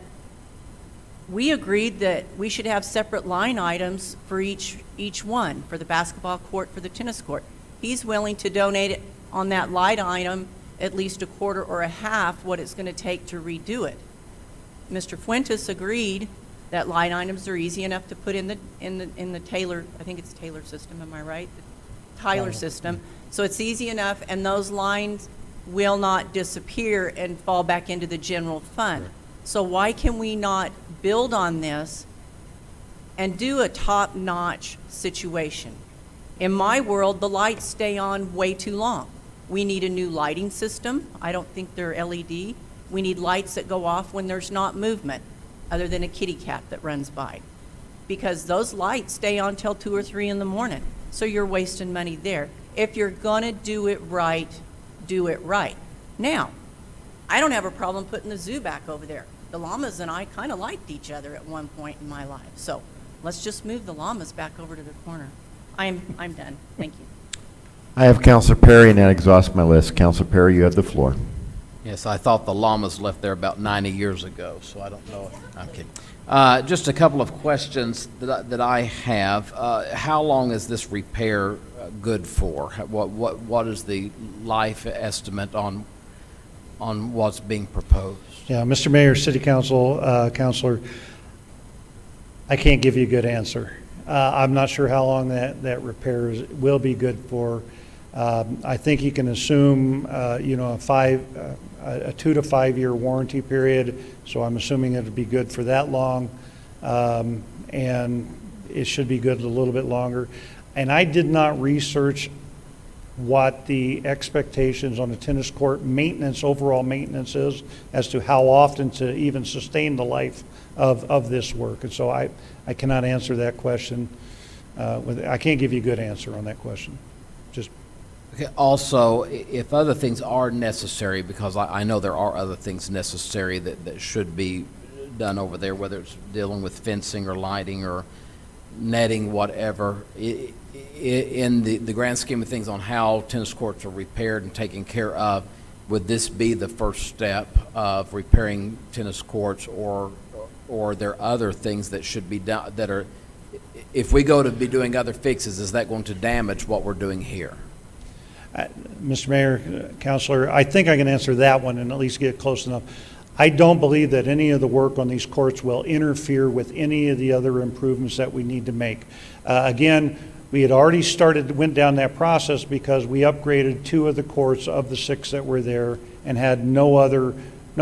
we agreed that we should have separate line items for each one, for the basketball court, for the tennis court. He's willing to donate it on that line item at least 1/4 or 1/2 what it's going to take to redo it. Mr. Fuentes agreed that line items are easy enough to put in the Taylor, I think it's Taylor system, am I right? The Tyler system. So it's easy enough, and those lines will not disappear and fall back into the general fund. So why can we not build on this and do a top-notch situation? In my world, the lights stay on way too long. We need a new lighting system. I don't think they're LED. We need lights that go off when there's not movement, other than a kitty cat that runs by. Because those lights stay on till 2 or 3 in the morning. So you're wasting money there. If you're gonna do it right, do it right. Now, I don't have a problem putting the zoo back over there. The llamas and I kind of liked each other at one point in my life. So let's just move the llamas back over to the corner. I'm done. Thank you. I have Counselor Perry, and that exhausts my list. Counselor Perry, you have the floor. Yes, I thought the llamas left there about 90 years ago, so I don't know. I'm kidding. Just a couple of questions that I have. How long is this repair good for? What is the life estimate on what's being proposed? Yeah, Mr. Mayor, City Council, Counselor, I can't give you a good answer. I'm not sure how long that repair will be good for. I think you can assume, a 2 to 5 year warranty period. So I'm assuming it'll be good for that long, and it should be good a little bit longer. And I did not research what the expectations on the tennis court maintenance, overall maintenance is, as to how often to even sustain the life of this work. And so I cannot answer that question. I can't give you a good answer on that question. Just, Okay, also, if other things are necessary, because I know there are other things necessary that should be done over there, whether it's dealing with fencing or lighting or netting, whatever, in the grand scheme of things on how tennis courts are repaired and taken care of, would this be the first step of repairing tennis courts, or are there other things that should be done that are, if we go to be doing other fixes, is that going to damage what we're doing here? Mr. Mayor, Counselor, I think I can answer that one and at least get close enough. I don't believe that any of the work on these courts will interfere with any of the other improvements that we need to make. Again, we had already went down that process because we upgraded 2 of the courts of the 6 that were there and had no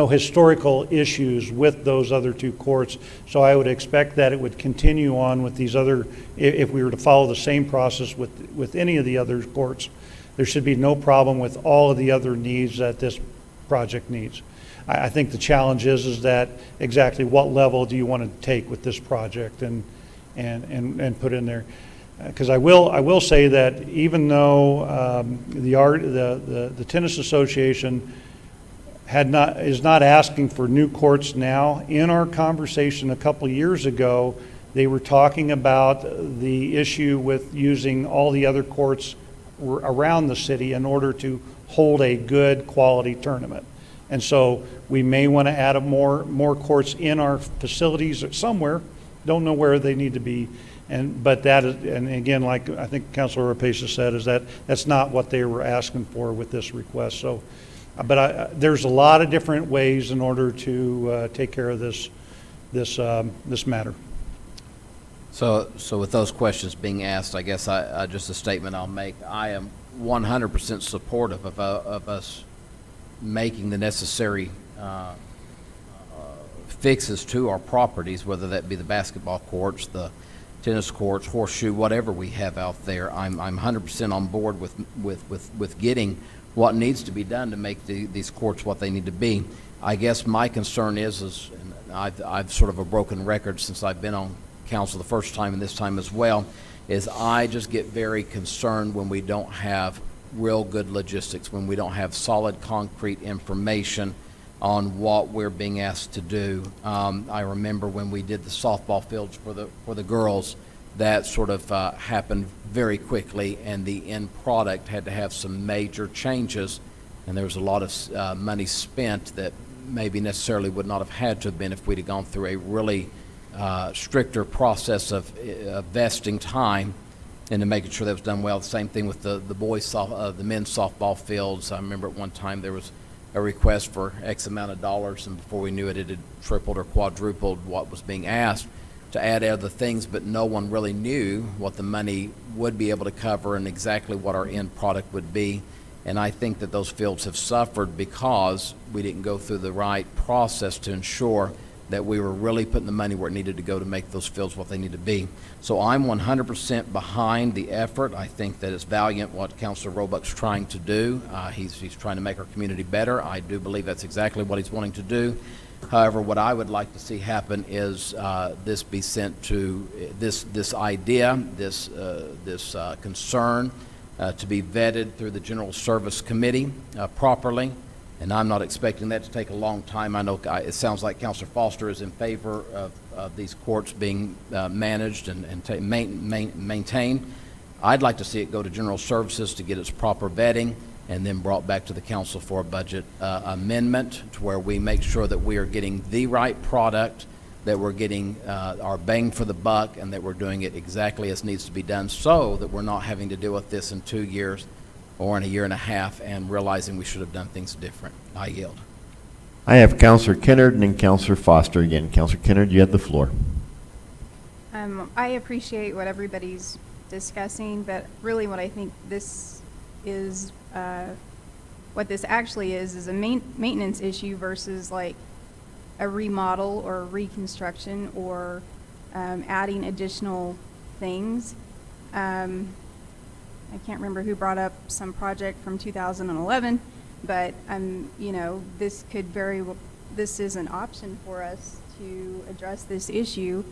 historical issues with those other 2 courts. So I would expect that it would continue on with these other, if we were to follow the same process with any of the other courts. There should be no problem with all of the other needs that this project needs. I think the challenge is that exactly what level do you want to take with this project and put in there. Because I will say that even though the Tennis Association is not asking for new courts now, in our conversation a couple years ago, they were talking about the issue with using all the other courts around the city in order to hold a good quality tournament. And so we may want to add more courts in our facilities somewhere. Don't know where they need to be. But that is, and again, like I think Councilor Rapace said, is that that's not what they were asking for with this request. So, but there's a lot of different ways in order to take care of this matter. So with those questions being asked, I guess just a statement I'll make. I am 100% supportive of us making the necessary fixes to our properties, whether that be the basketball courts, the tennis courts, horseshoe, whatever we have out there. I'm 100% on board with getting what needs to be done to make these courts what they need to be. I guess my concern is and I've sort of a broken record since I've been on council the first time and this time as well, is I just get very concerned when we don't have real good logistics, when we don't have solid concrete information on what we're being asked to do. I remember when we did the softball fields for the girls, that sort of happened very quickly, and the end product had to have some major changes, and there was a lot of money spent that maybe necessarily would not have had to have been if we'd have gone through a really stricter process of vesting time and to making sure that was done well. The same thing with the men's softball fields. I remember at one time there was a request for X amount of dollars, and before we knew it, it had tripled or quadrupled what was being asked to add other things, but no one really knew what the money would be able to cover and exactly what our end product would be. And I think that those fields have suffered because we didn't go through the right process to ensure that we were really putting the money where it needed to go to make those fields what they need to be. So I'm 100% behind the effort. I think that it's valiant what Councilor Roebuck's trying to do. He's trying to make our community better. I do believe that's exactly what he's wanting to do. However, what I would like to see happen is this be sent to this idea, this concern to be vetted through the General Service Committee properly. And I'm not expecting that to take a long time. I know it sounds like Councilor Foster is in favor of these courts being managed and maintained. I'd like to see it go to General Services to get its proper vetting and then brought back to the council for a budget amendment to where we make sure that we are getting the right product, that we're getting our bang for the buck, and that we're doing it exactly as needs to be done so that we're not having to deal with this in 2 years or in a year and a half and realizing we should have done things different. I yield. I have Councilor Kennard and then Councilor Foster again. Councilor Kennard, you have the floor. I appreciate what everybody's discussing, but really what I think this is, what this actually is a maintenance issue versus like a remodel or reconstruction or adding additional things. I can't remember who brought up some project from 2011, but you know, this is an option for us to address this issue.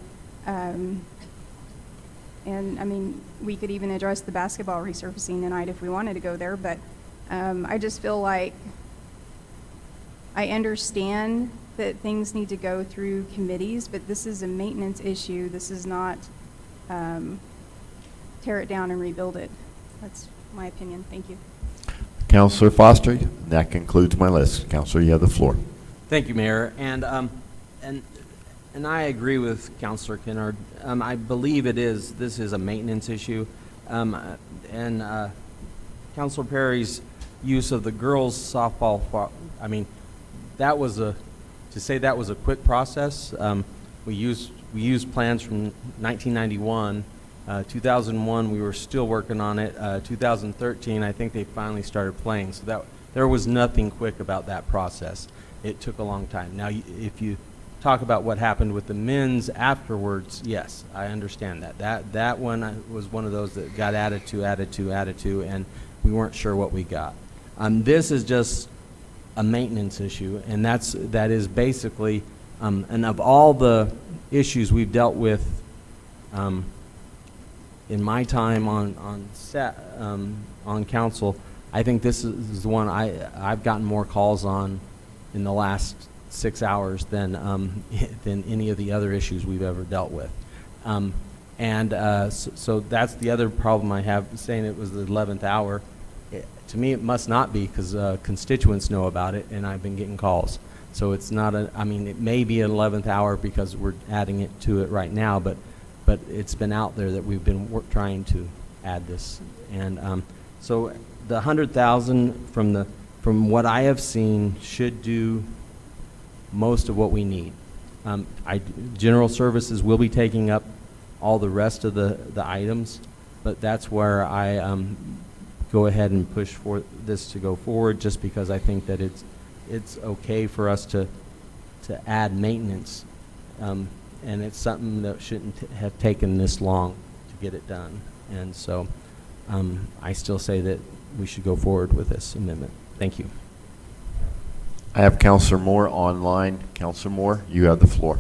And, I mean, we could even address the basketball resurfacing tonight if we wanted to go there, but I just feel like I understand that things need to go through committees, but this is a maintenance issue. This is not tear it down and rebuild it. That's my opinion. Thank you. Counselor Foster, that concludes my list. Counselor, you have the floor. Thank you, Mayor. And I agree with Councilor Kennard. I believe this is a maintenance issue. Councilor Perry's use of the girls softball, I mean, that was to say that was a quick process. We used plans from 1991. 2001, we were still working on it. 2013, I think they finally started playing. So there was nothing quick about that process. It took a long time. Now, if you talk about what happened with the men's afterwards, yes, I understand that. That one was one of those that got added to, and we weren't sure what we got. This is just a maintenance issue, and that is basically, and of all the issues we've dealt with in my time on council, I think this is the one I've gotten more calls on in the last 6 hours than any of the other issues we've ever dealt with. So that's the other problem I have, saying it was the 11th hour. To me, it must not be, because constituents know about it, and I've been getting calls. So it's not I mean, it may be an 11th hour because we're adding it to it right now, but it's been out there that we've been trying to add this. And so the 100,000 from what I have seen should do most of what we need. General services will be taking up all the rest of the items, but that's where I go ahead and push for this to go forward, just because I think that it's okay for us to add maintenance, and it's something that shouldn't have taken this long to get it done. And so I still say that we should go forward with this amendment. Thank you. I have Counselor Moore online. Counselor Moore, you have the floor.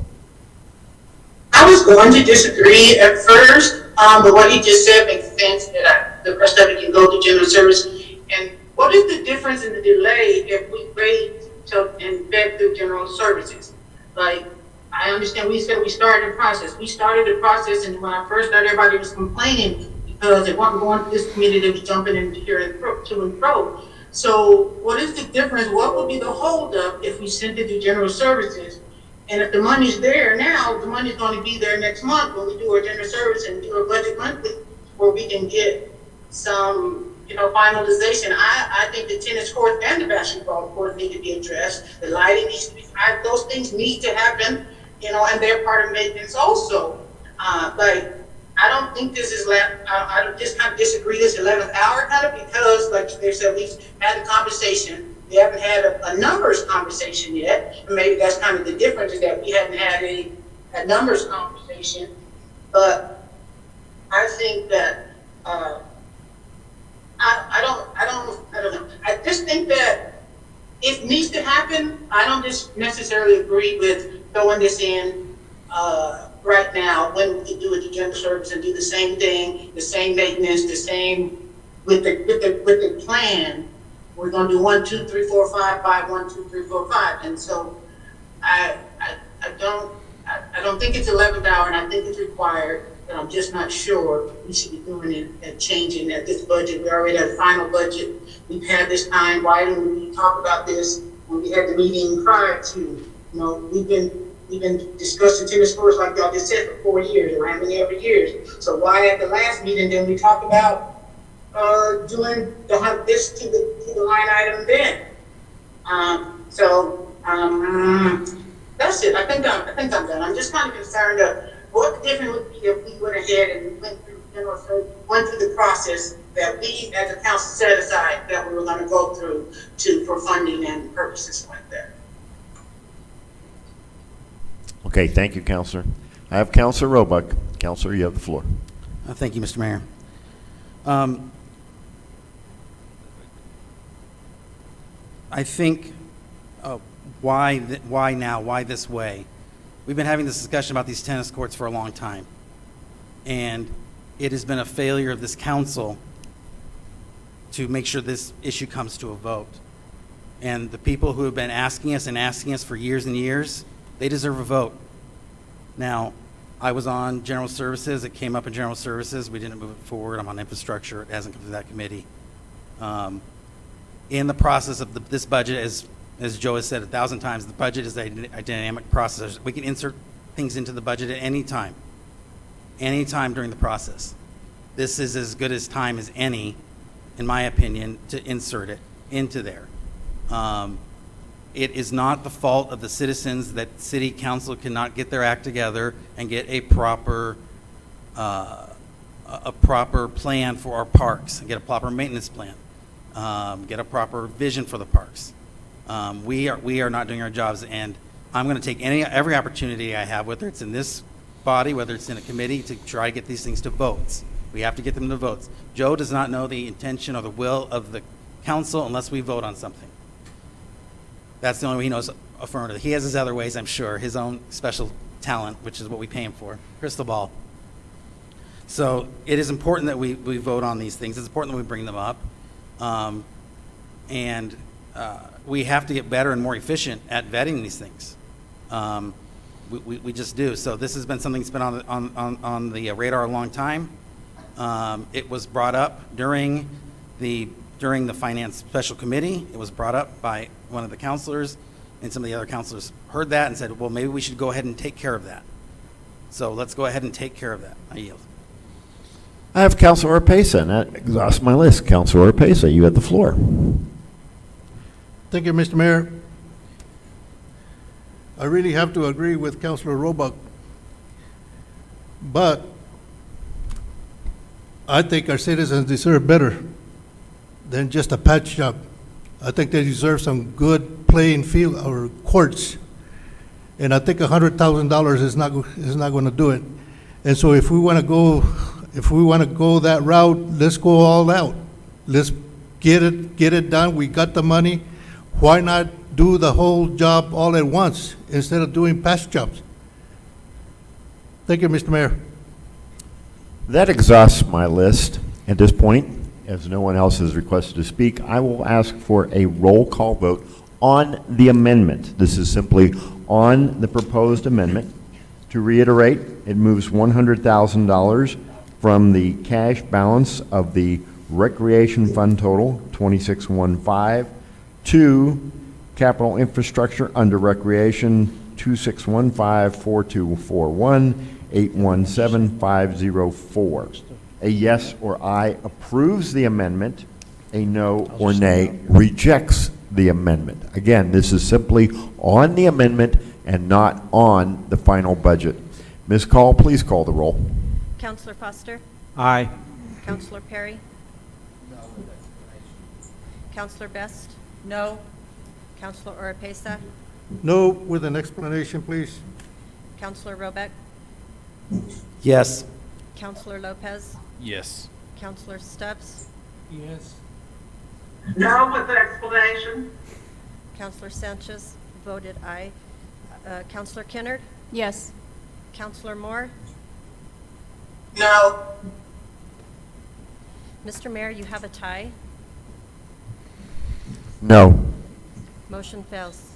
I was going to disagree at first, but what he just said makes sense that the rest of it can go to general service. And what is the difference in the delay if we wait till and vet through general services? Like, I understand we said we started the process. We started the process, and when I first started, everybody was complaining because it wasn't going to this committee, they was jumping in here and to and fro. So what is the difference? What would be the holdup if we sent it to general services? And if the money's there now, the money's going to be there next month when we do our general service and do our budget monthly, where we can get some, finalization. I think the tennis court and the basketball court need to be addressed. The lighting needs to be, those things need to happen, and they're part of maintenance also. But I don't think this is, I just kind of disagree this 11th hour kind of, because like they said, we've had a conversation. We haven't had a numbers conversation yet. And maybe that's kind of the difference, is that we haven't had a numbers conversation. But I think that, I don't know. I just think that it needs to happen. I don't just necessarily agree with throwing this in, right now, when we can do it to general service and do the same thing, the same maintenance, the same with the plan. We're going to do 1, 2, 3, 4, 5, 5, 1, 2, 3, 4, 5, and so I don't think it's 11th hour, and I think it's required, but I'm just not sure we should be doing it and changing at this budget. We already have a final budget. We've had this time. Why didn't we talk about this when we had the meeting prior to? We've been discussing tennis courts, like y'all just said, for 4 years, or how many every years. So why at the last meeting didn't we talk about doing this to the line item then? That's it. I think I'm done. I'm just kind of concerned of what the difference would be if we went ahead and went through the process that we as a council set aside that we were going to go through for funding and purposes like that. Okay, thank you, Counselor. I have Counselor Roebuck. Counselor, you have the floor. Thank you, Mr. Mayor. I think, why now? Why this way? We've been having this discussion about these tennis courts for a long time. And it has been a failure of this council to make sure this issue comes to a vote. And the people who have been asking us for years and years, they deserve a vote. Now, I was on General Services. It came up in General Services. We didn't move it forward. I'm on Infrastructure. It hasn't come to that committee. In the process of this budget, as Joe has said 1,000 times, the budget is a dynamic process. We can insert things into the budget at any time during the process. This is as good as time as any, in my opinion, to insert it into there. It is not the fault of the citizens that city council cannot get their act together and get a proper plan for our parks, and get a proper maintenance plan, get a proper vision for the parks. We are not doing our jobs, and I'm going to take every opportunity I have, whether it's in this body, whether it's in a committee, to try to get these things to votes. We have to get them to votes. Joe does not know the intention or the will of the council unless we vote on something. That's the only way he knows affirmative. He has his other ways, I'm sure, his own special talent, which is what we pay him for, crystal ball. So it is important that we vote on these things. It's important that we bring them up. And we have to get better and more efficient at vetting these things. We just do. So this has been something that's been on the radar a long time. It was brought up during the Finance Special Committee. It was brought up by one of the counselors, and some of the other counselors heard that and said, well, maybe we should go ahead and take care of that. So let's go ahead and take care of that. I yield. I have Councilor Orpesa, and that exhausts my list. Councilor Orpesa, you have the floor. Thank you, Mr. Mayor. I really have to agree with Councilor Roebuck, but I think our citizens deserve better than just a patch job. I think they deserve some good playing field or courts, and I think $100,000 is not going to do it. And so, if we want to go that route, let's go all out. Let's get it done. We got the money. Why not do the whole job all at once instead of doing patch jobs? Thank you, Mr. Mayor. That exhausts my list. At this point, as no one else has requested to speak, I will ask for a roll call vote on the amendment. This is simply on the proposed amendment. To reiterate, it moves $100,000 from the cash balance of the Recreation Fund total, 2615, to capital infrastructure under Recreation, 2615-4241-817504. A yes or aye approves the amendment. A no or nay rejects the amendment. Again, this is simply on the amendment and not on the final budget. Ms. Call, please call the roll. Counselor Foster? Aye. Counselor Perry? No. Counselor Best? No. Counselor Oropesa? No, with an explanation, please. Counselor Roebuck? Yes. Counselor Lopez? Yes. Counselor Stubbs? Yes. No with the explanation. Counselor Sanchez voted aye. Counselor Kennard? Yes. Counselor Moore? No. Mr. Mayor, you have a tie. No. Motion fails.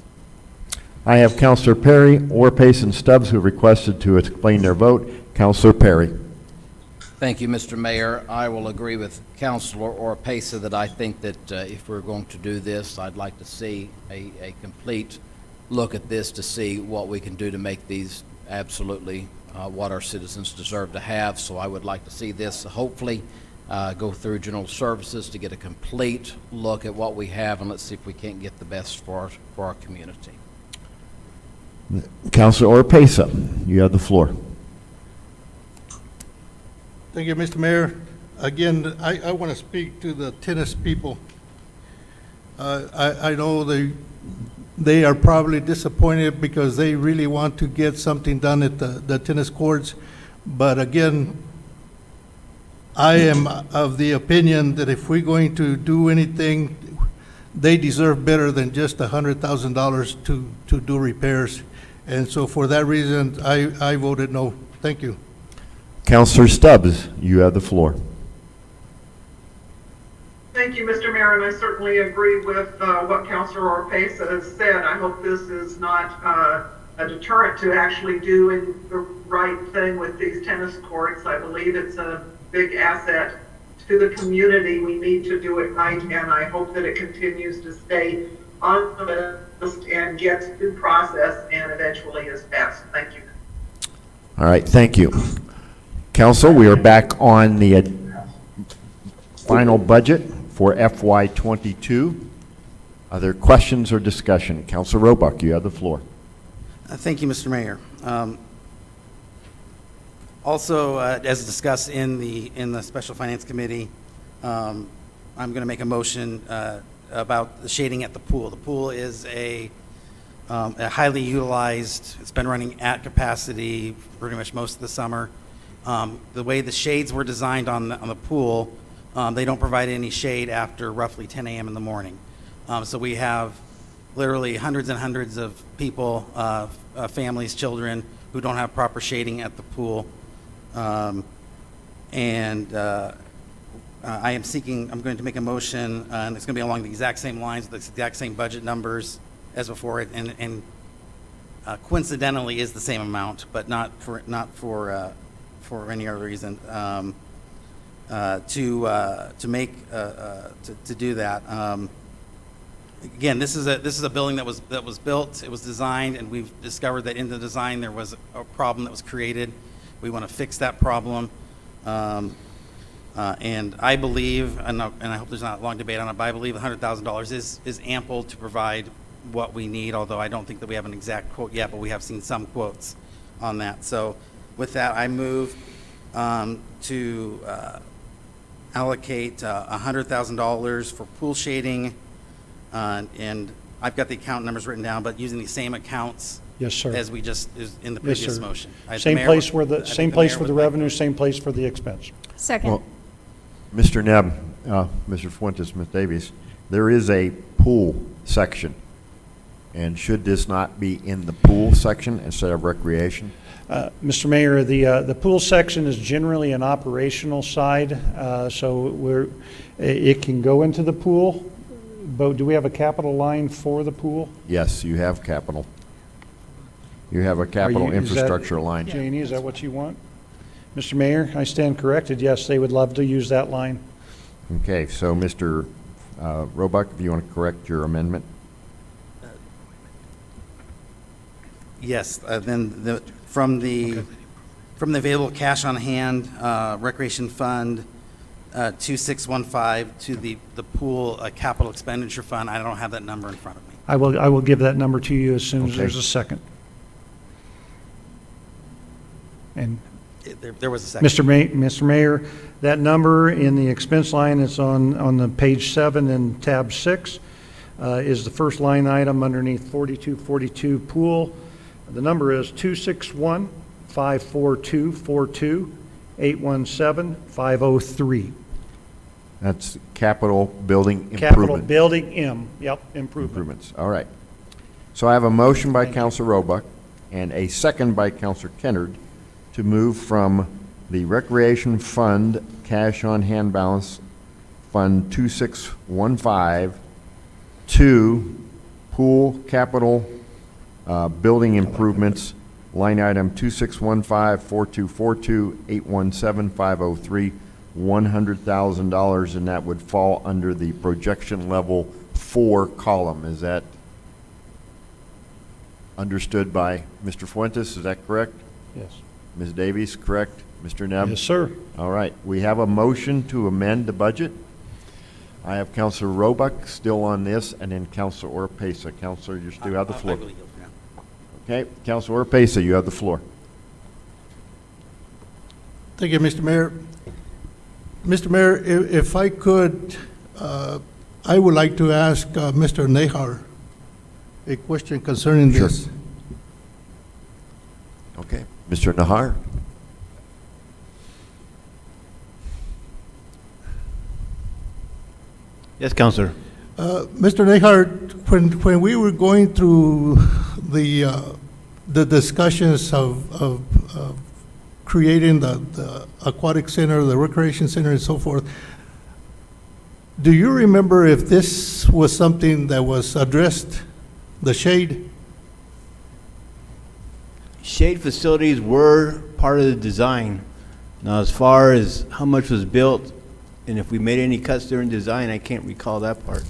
I have Councilor Perry, Orpace, and Stubbs who requested to explain their vote. Councilor Perry. Thank you, Mr. Mayor. I will agree with Councilor Oropesa that I think that if we're going to do this, I'd like to see a complete look at this to see what we can do to make these absolutely what our citizens deserve to have. So I would like to see this hopefully go through General Services to get a complete look at what we have, and let's see if we can't get the best for our community. Councilor Orpesa, you have the floor. Thank you, Mr. Mayor. Again, I want to speak to the tennis people. I know they are probably disappointed because they really want to get something done at the tennis courts. But again, I am of the opinion that if we're going to do anything, they deserve better than just $100,000 to do repairs. And so for that reason, I voted no. Thank you. Counselor Stubbs, you have the floor. Thank you, Mr. Mayor, and I certainly agree with what Councilor Orpesa has said. I hope this is not a deterrent to actually doing the right thing with these tennis courts. I believe it's a big asset to the community. We need to do it right, and I hope that it continues to stay on the list and gets due process and eventually is passed. Thank you. All right, thank you. Council, we are back on the final budget for FY22. Are there questions or discussion? Councilor Roebuck, you have the floor. Thank you, Mr. Mayor. Also, as discussed in the Special Finance Committee, I'm going to make a motion about the shading at the pool. The pool is a highly utilized, it's been running at capacity pretty much most of the summer. The way the shades were designed on the pool, they don't provide any shade after roughly 10 a.m. in the morning. So we have literally hundreds and hundreds of people, families, children, who don't have proper shading at the pool. I am I'm going to make a motion, and it's going to be along the exact same lines, the exact same budget numbers as before, and coincidentally is the same amount, but not for any other reason. To do that. Again, this is a building that was built, it was designed, and we've discovered that in the design there was a problem that was created. We want to fix that problem. And I believe, and I hope there's not a long debate on it, but I believe $100,000 is ample to provide what we need, although I don't think that we have an exact quote yet, but we have seen some quotes on that. So with that, I move to allocate $100,000 for pool shading, and I've got the account numbers written down, but using the same accounts Yes, sir. as we just is in the Yes, previous sir. motion. Same place for the revenue, same place for the expense. Second. Well, Mr. Nebb, Mr. Fuentes, Ms. Davies, there is a pool section. And should this not be in the pool section instead of recreation? Mr. Mayor, the pool section is generally an operational side, so it can go into the pool, but do we have a capital line for the pool? Yes, you have capital. You have a capital Is that- infrastructure line. Janie, is that what you want? Mr. Mayor, I stand corrected. Yes, they would love to use that line. Okay, so Mr. Roebuck, if you want to correct your amendment? Yes, then from the available cash on hand, Recreation Fund 2615 to the pool capital expenditure fund, I don't have that number in front of me. I will give that number to you as soon as Okay. there's a second. And There was a second. Mr. Mayor, that number in the expense line is on the page 7 and tab 6 is the first line item underneath 4242 pool. The number is 261-542-42-817-503. That's capital building Capital improvement. Building M, yep, improvement. Improvements, all right. So I have a motion by Councilor Roebuck and a second by Councilor Kennard to move from the Recreation Fund cash on hand balance, Fund 2615, to pool capital building improvements, line item 2615-4242-817-503, $100,000, and that would fall under the projection level 4 column. Is that understood by Mr. Fuentes? Is that correct? Yes. Ms. Davies, correct? Mr. Nebb? Yes, sir. All right, we have a motion to amend the budget. I have Councilor Roebuck still on this, and then Councilor Orpesa. Councilor, you still have the floor. I will yield for now. Okay, Councilor Orpesa, you have the floor. Thank you, Mr. Mayor. Mr. Mayor, if I could, I would like to ask Mr. Nahar a question concerning Sure. this. Okay, Mr. Nahar? Yes, Counselor. Mr. Nahar, when we were going through the discussions of creating the aquatic center, the recreation center and so forth, do you remember if this was something that was addressed, the shade? Shade facilities were part of the design. Now, as far as how much was built and if we made any cuts during design, I can't recall that part.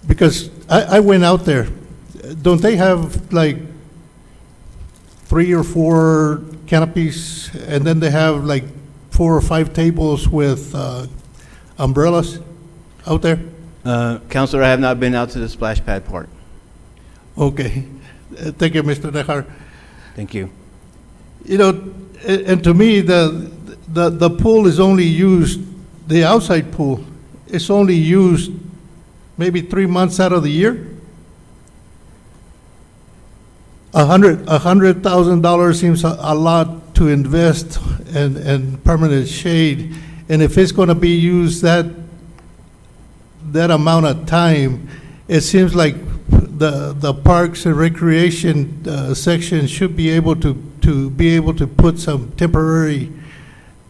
Because I went out there. Don't they have like 3 or 4 canopies, and then they have like 4 or 5 tables with umbrellas out there? Counselor, I have not been out to the splash pad part. Okay. Thank you, Mr. Nejar. Thank you. You know, and to me, the pool is only used, the outside pool, is only used maybe 3 months out of the year. $100,000 seems a lot to invest in permanent shade, and if it's going to be used that amount of time, it seems like the Parks and Recreation section should be able to put some temporary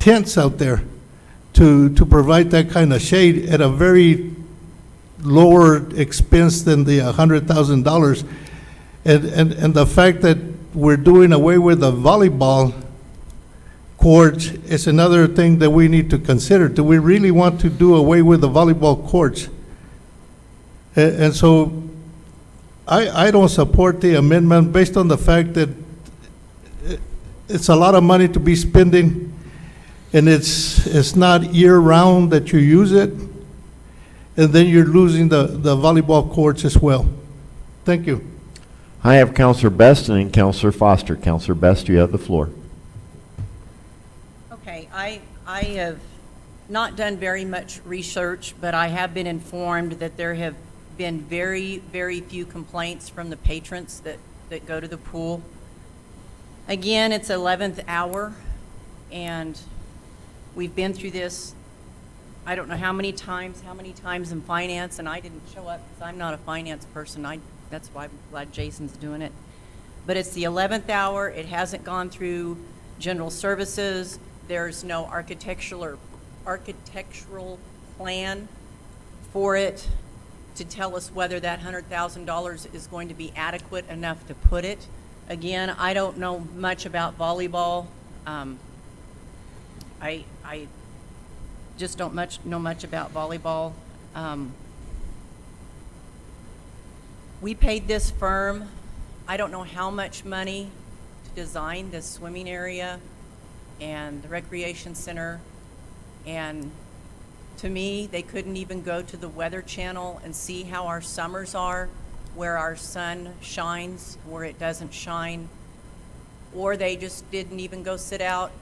tents out there to provide that kind of shade at a very lower expense than the $100,000. And the fact that we're doing away with the volleyball courts is another thing that we need to consider. Do we really want to do away with the volleyball courts? And so I don't support the amendment based on the fact that it's a lot of money to be spending, and it's not year-round that you use it, and then you're losing the volleyball courts as well. Thank you. I have Counselor Best and then Counselor Foster. Counselor Best, you have the floor. Okay, I have not done very much research, but I have been informed that there have been very, very few complaints from the patrons that go to the pool. Again, it's 11th hour, and we've been through this, I don't know how many times in finance, and I didn't show up because I'm not a finance person. That's why I'm glad Jason's doing it. But it's the 11th hour. It hasn't gone through general services. There's no architectural plan for it to tell us whether that $100,000 is going to be adequate enough to put it. Again, I don't know much about volleyball. I just don't know much about volleyball. We paid this firm, I don't know how much money to design this swimming area and the recreation center. And to me, they couldn't even go to the Weather Channel and see how our summers are, where our sun shines, where it doesn't shine. Or they just didn't even go sit out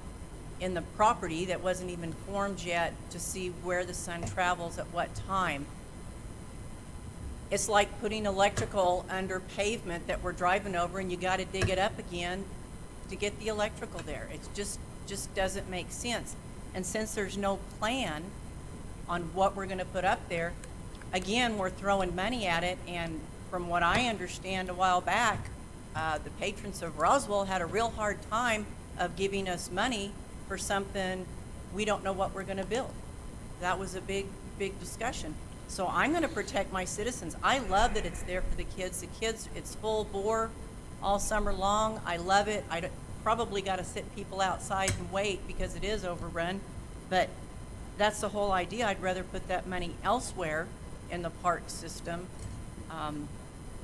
in the property that wasn't even formed yet to see where the sun travels at what time. It's like putting electrical under pavement that we're driving over, and you got to dig it up again to get the electrical there. It just doesn't make sense. And since there's no plan on what we're going to put up there, again, we're throwing money at it. And from what I understand a while back, the patrons of Roswell had a real hard time of giving us money for something we don't know what we're going to build. That was a big discussion. So I'm going to protect my citizens. I love that it's there for the kids. The kids, it's full bore all summer long. I love it. Probably got to sit people outside and wait because it is overrun. But that's the whole idea. I'd rather put that money elsewhere in the park system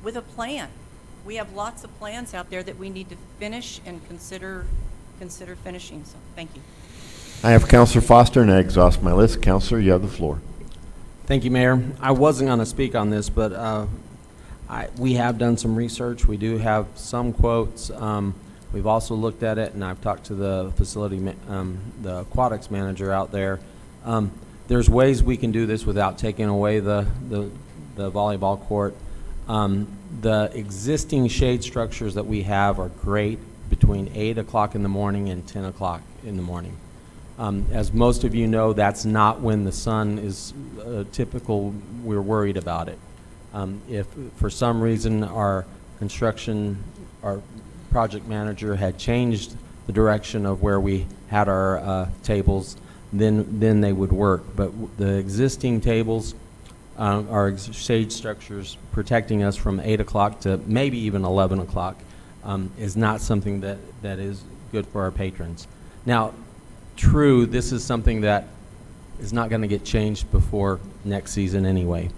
with a plan. We have lots of plans out there that we need to finish and consider finishing. So thank you. I have Counselor Foster, and I exhaust my list. Counselor, you have the floor. Thank you, Mayor. I wasn't going to speak on this, but we have done some research. We do have some quotes. We've also looked at it, and I've talked to the facility, the aquatics manager out there. There's ways we can do this without taking away the volleyball court. The existing shade structures that we have are great between 8 o'clock in the morning and 10 o'clock in the morning. As most of you know, that's not when the sun is typical. We're worried about it. If for some reason our project manager had changed the direction of where we had our tables, then they would work. But the existing tables, our shade structures protecting us from 8 o'clock to maybe even 11 o'clock is not something that is good for our patrons. Now, true, this is something that is not going to get changed before next season anyway.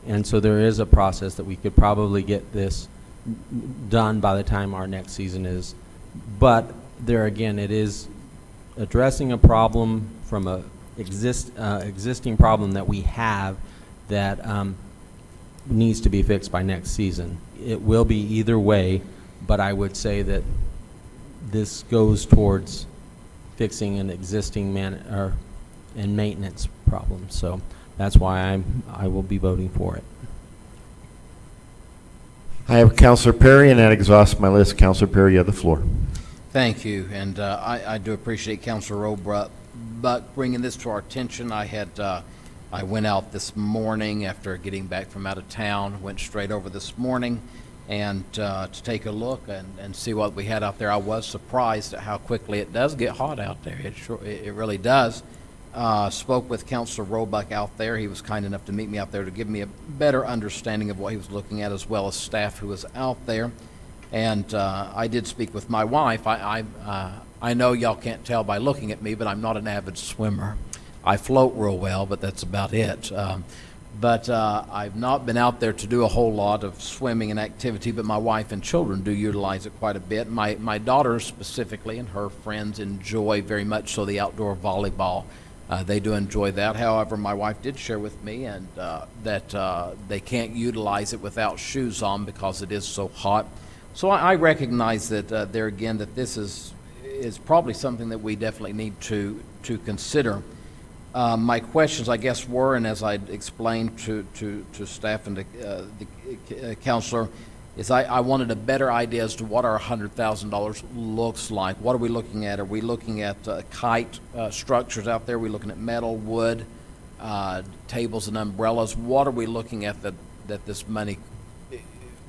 And so there is a process that we could probably get this done by the time our next season is. But there again, it is addressing a problem from a existing problem that we have that needs to be fixed by next season. It will be either way, but I would say that this goes towards fixing an existing and maintenance problem. So that's why I will be voting for it. I have Counselor Perry, and that exhausts my list. Counselor Perry, you have the floor. Thank you, and I do appreciate Councilor Roebuck bringing this to our attention. I went out this morning after getting back from out of town, went straight over this morning and to take a look and see what we had out there. I was surprised at how quickly it does get hot out there. It really does. Spoke with Councilor Roebuck out there. He was kind enough to meet me out there to give me a better understanding of what he was looking at, as well as staff who was out there. And I did speak with my wife. I know y'all can't tell by looking at me, but I'm not an avid swimmer. I float real well, but that's about it. But I've not been out there to do a whole lot of swimming and activity, but my wife and children do utilize it quite a bit. My daughter specifically and her friends enjoy very much so the outdoor volleyball. They do enjoy that. However, my wife did share with me that they can't utilize it without shoes on because it is so hot. So I recognize that there again that this is probably something that we definitely need to consider. My questions, I guess, were, and as I explained to staff and the counselor, is I wanted a better idea as to what our $100,000 looks like. What are we looking at? Are we looking at kite structures out there? Are we looking at metal, wood, tables and umbrellas? What are we looking at that this money,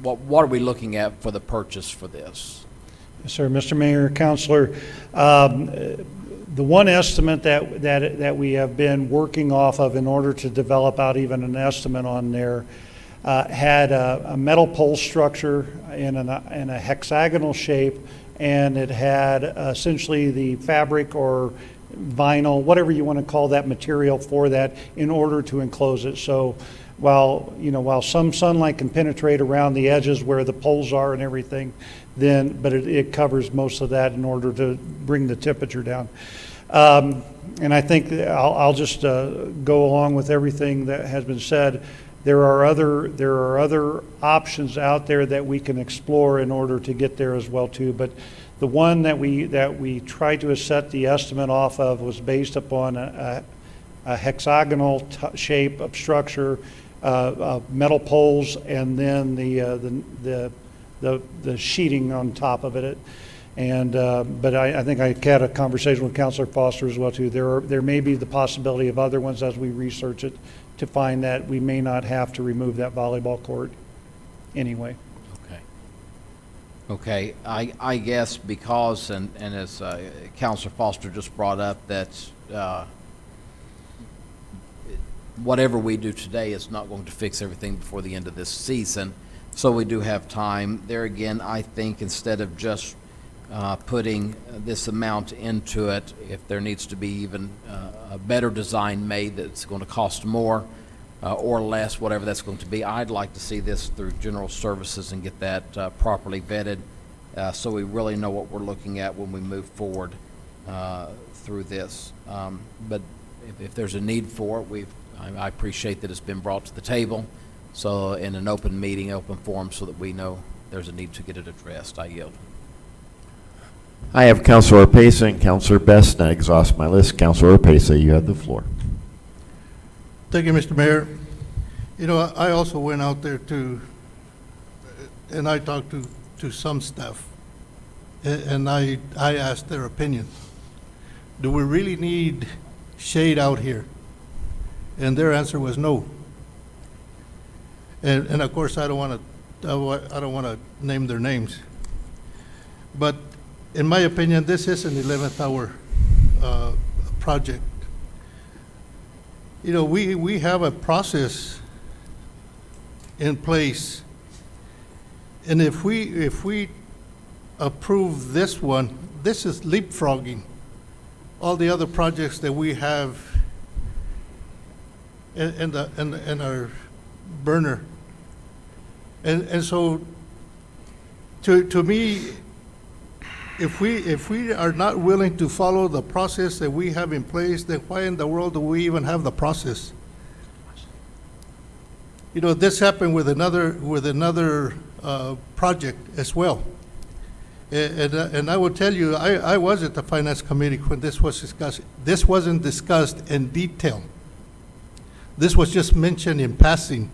what are we looking at for the purchase for this? Yes, sir. Mr. Mayor, Counselor, the one estimate that we have been working off of in order to develop out even an estimate on there had a metal pole structure in a hexagonal shape, and it had essentially the fabric or vinyl, whatever you want to call that material for that, in order to enclose it. So while some sunlight can penetrate around the edges where the poles are and everything, but it covers most of that in order to bring the temperature down. And I think I'll just go along with everything that has been said. There are other options out there that we can explore in order to get there as well too. But the one that we tried to set the estimate off of was based upon a hexagonal shape of structure, metal poles, and then the sheeting on top of it. And but I think I had a conversation with Councilor Foster as well too. There may be the possibility of other ones as we research it to find that we may not have to remove that volleyball court anyway. Okay, I guess because, and as Councilor Foster just brought up, that whatever we do today is not going to fix everything before the end of this season. So we do have time. There again, I think instead of just putting this amount into it, if there needs to be even a better design made that's going to cost more or less, whatever that's going to be, I'd like to see this through general services and get that properly vetted so we really know what we're looking at when we move forward through this. But if there's a need for it, I appreciate that it's been brought to the table, so in an open meeting, open forum, so that we know there's a need to get it addressed. I yield. I have Councilor Orpesa and Councilor Best, and I exhaust my list. Councilor Orpesa, you have the floor. Thank you, Mr. Mayor. You know, I also went out there and I talked to some staff, and I asked their opinion. Do we really need shade out here? And their answer was no. And of course, I don't want to name their names, but in my opinion, this is an 11th hour project. You know, we have a process in place, and if we approve this one, this is leapfrogging all the other projects that we have in our burner. And so, to me, if we are not willing to follow the process that we have in place, then why in the world do we even have the process? You know, this happened with another project as well. And I will tell you, I was at the Finance Committee when this was discussed. This wasn't discussed in detail. This was just mentioned in passing.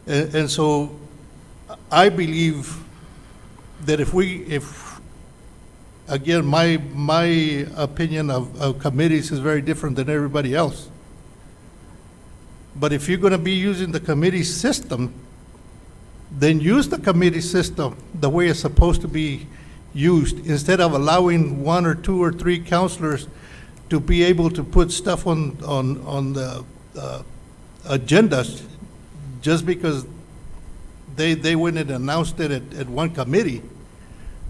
And so I believe that if again, my opinion of committees is very different than everybody else. But if you're going to be using the committee system, then use the committee system the way it's supposed to be used, instead of allowing one or two or three counselors to be able to put stuff on the agendas just because they went and announced it at one committee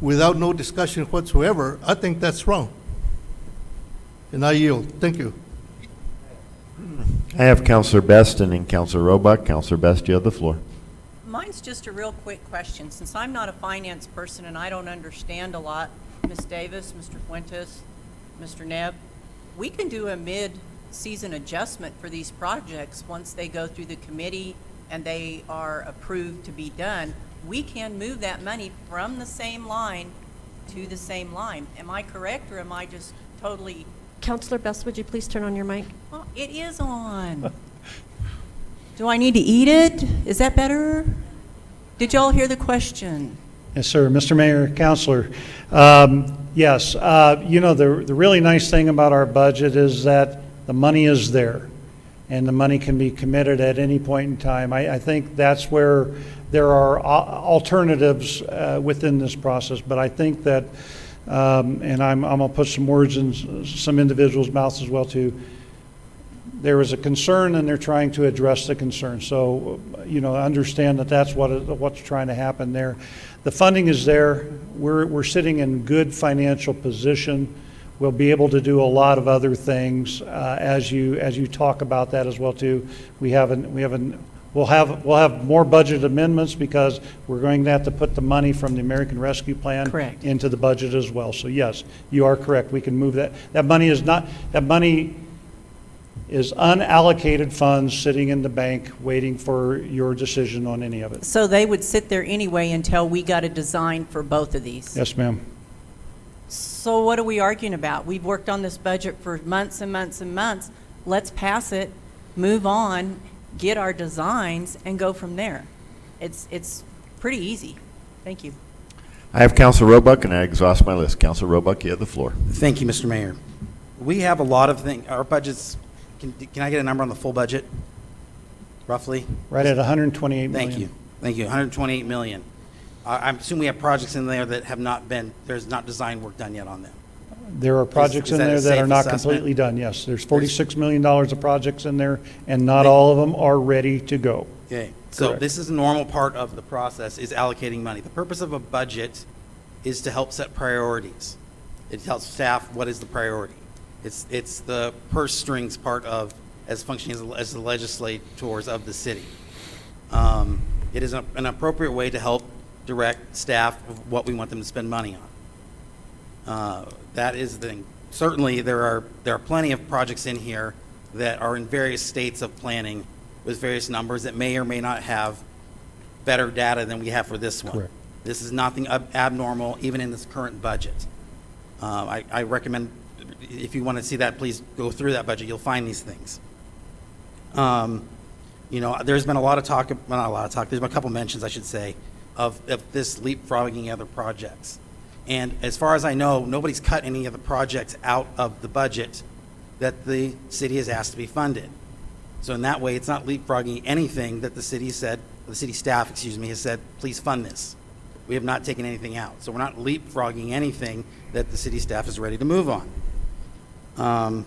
without no discussion whatsoever. I think that's wrong. And I yield. Thank you. I have Counselor Best and then Counselor Roebuck. Counselor Best, you have the floor. Mine's just a real quick question. Since I'm not a finance person and I don't understand a lot, Ms. Davis, Mr. Fuentes, Mr. Nebb, we can do a mid-season adjustment for these projects once they go through the committee and they are approved to be done. We can move that money from the same line to the same line. Am I correct, or am I just totally? Counselor Best, would you please turn on your mic? Oh, it is on. Do I need to eat it? Is that better? Did y'all hear the question? Yes, sir. Mr. Mayor, Counselor. Yes, you know, the really nice thing about our budget is that the money is there, and the money can be committed at any point in time. I think that's where there are alternatives within this process, but I think that, and I'm going to put some words in some individuals' mouths as well too. There is a concern, and they're trying to address the concern. So, you know, understand that that's what's trying to happen there. The funding is there. We're sitting in good financial position. We'll be able to do a lot of other things as you talk about that as well too. We'll have more budget amendments because we're going to have to put the money from the American Rescue Plan into the budget as well. So yes, you are correct. We can move that. That money is unallocated funds sitting in the bank waiting for your decision on any of it. So they would sit there anyway until we got a design for both of these? Yes, ma'am. So what are we arguing about? We've worked on this budget for months and months and months. Let's pass it, move on, get our designs, and go from there. It's pretty easy. Thank you. I have Counselor Roebuck, and I exhaust my list. Counselor Roebuck, you have the floor. Thank you, Mr. Mayor. We have a lot of things. Our budget's, can I get a number on the full budget, roughly? Right at 128 million. Thank you. Thank you. 128 million. I'm assuming we have projects in there that have not been, there's not design work done yet on them. There are projects in there that are not completely done, yes. There's $46 million of projects in there, and not all of them are ready to go. Okay, so this is a normal part of the process, is allocating money. The purpose of a budget is to help set priorities. It tells staff what is the priority. It's the purse strings part of, as functioning as the legislators of the city. It is an appropriate way to help direct staff of what we want them to spend money on. That is the thing. Certainly, there are plenty of projects in here that are in various states of planning with various numbers that may or may not have better data than we have for this one. Correct. This is nothing abnormal, even in this current budget. I recommend, if you want to see that, please go through that budget. You'll find these things. You know, there's been a lot of talk, well, not a lot of talk, there's been a couple mentions, I should say, of this leapfrogging other projects. And as far as I know, nobody's cut any of the projects out of the budget that the city has asked to be funded. So in that way, it's not leapfrogging anything that the city said, the city staff, excuse me, has said, please fund this. We have not taken anything out. So we're not leapfrogging anything that the city staff is ready to move on.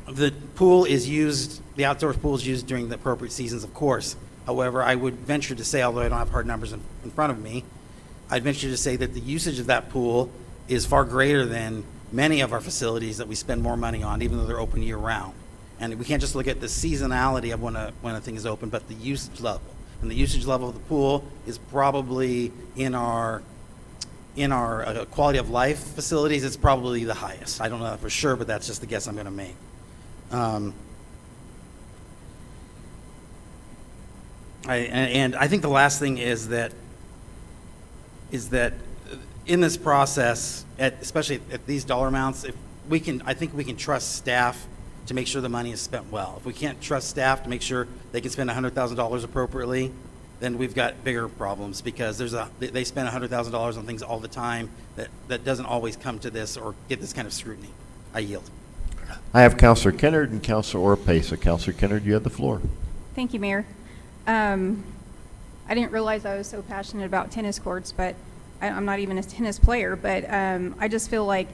The pool is used, the outdoor pool is used during the appropriate seasons, of course. However, I would venture to say, although I don't have hard numbers in front of me, I'd venture to say that the usage of that pool is far greater than many of our facilities that we spend more money on, even though they're open year-round. And we can't just look at the seasonality of when a thing is open, but the usage level. And the usage level of the pool is probably in our quality of life facilities, it's probably the highest. I don't know that for sure, but that's just the guess I'm going to make. I think the last thing is that in this process, especially at these dollar amounts, I think we can trust staff to make sure the money is spent well. If we can't trust staff to make sure they can spend $100,000 appropriately, then we've got bigger problems, because they spend $100,000 on things all the time that doesn't always come to this or get this kind of scrutiny. I yield. I have Councilor Kennard and Councilor Orpesa. Councilor Kennard, you have the floor. Thank you, Mayor. I didn't realize I was so passionate about tennis courts, but I'm not even a tennis player, but I just feel like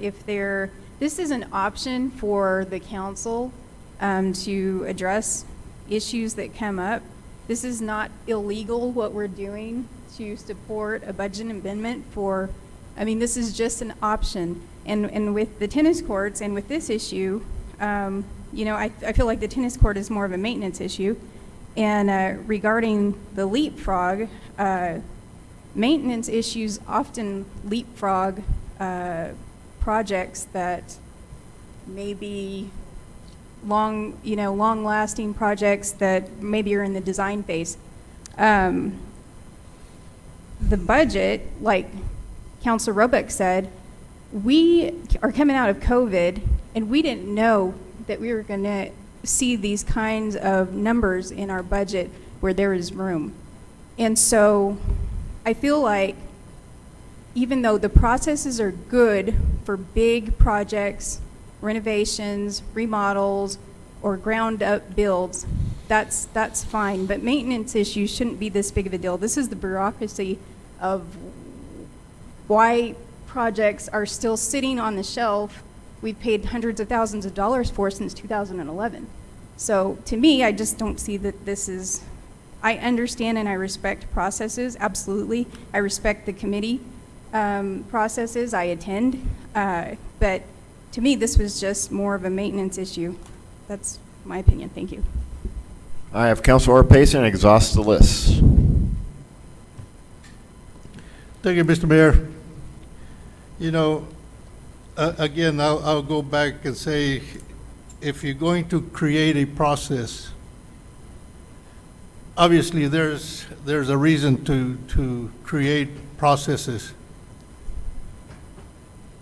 this is an option for the council to address issues that come up. This is not illegal, what we're doing to support a budget amendment this is just an option. And with the tennis courts and with this issue, I feel like the tennis court is more of a maintenance issue. And regarding the leapfrog, maintenance issues often leapfrog projects that may be long-lasting projects that maybe are in the design phase. The budget, like Councilor Roebuck said, we are coming out of COVID, and we didn't know that we were going to see these kinds of numbers in our budget where there is room. And so I feel like even though the processes are good for big projects, renovations, remodels, or ground up builds, that's fine, but maintenance issues shouldn't be this big of a deal. This is the bureaucracy of why projects are still sitting on the shelf we've paid hundreds of thousands of dollars for since 2011. So to me, I just don't see that this is, I understand and I respect processes, absolutely. I respect the committee processes I attend, but to me, this was just more of a maintenance issue. That's my opinion. Thank you. I have Councilor Orpesa, and exhaust the list. Thank you, Mr. Mayor. Again, I'll go back and say, if you're going to create a process, obviously there's a reason to create processes.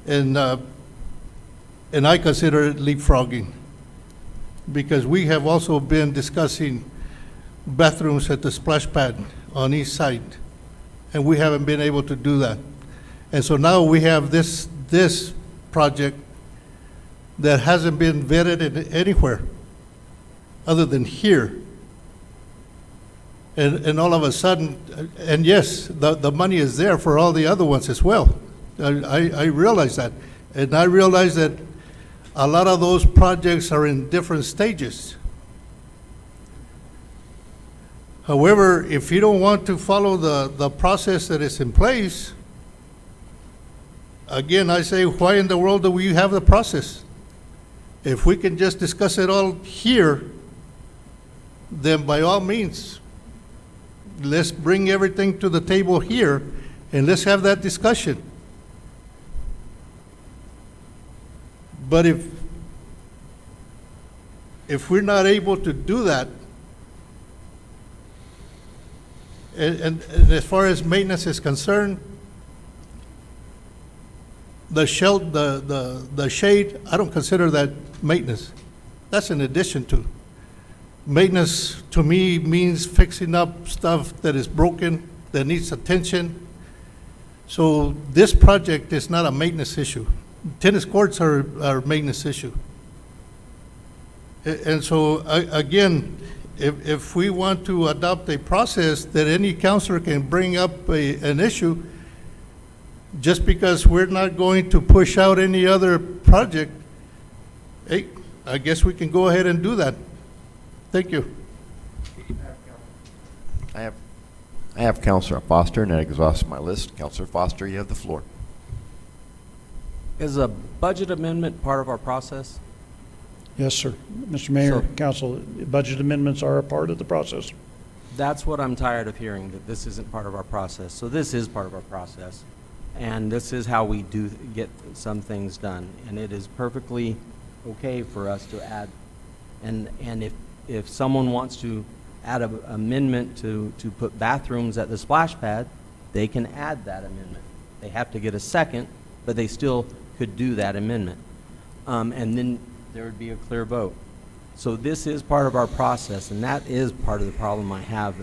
And I consider it leapfrogging, because we have also been discussing bathrooms at the splash pad on each side, and we haven't been able to do that. And so now we have this project that hasn't been vetted anywhere other than here. And all of a sudden, and yes, the money is there for all the other ones as well. I realize that. And I realize that a lot of those projects are in different stages. However, if you don't want to follow the process that is in place, again, I say, why in the world do we have the process? If we can just discuss it all here, then by all means, let's bring everything to the table here and let's have that discussion. But if we're not able to do that, and as far as maintenance is concerned, the shade, I don't consider that maintenance. That's in addition to. Maintenance to me means fixing up stuff that is broken, that needs attention. So this project is not a maintenance issue. Tennis courts are a maintenance issue. And so again, if we want to adopt a process that any counselor can bring up an issue, just because we're not going to push out any other project, hey, I guess we can go ahead and do that. Thank you. I have Counselor Foster, and that exhausts my list. Counselor Foster, you have the floor. Is a budget amendment part of our process? Yes, sir. Mr. Mayor, So- council, budget amendments are a part of the process. That's what I'm tired of hearing, that this isn't part of our process. So this is part of our process. And this is how we do get some things done. And it is perfectly okay for us to add. And if someone wants to add an amendment to put bathrooms at the splash pad, they can add that amendment. They have to get a second, but they still could do that amendment. And then there would be a clear vote. So this is part of our process, and that is part of the problem I have.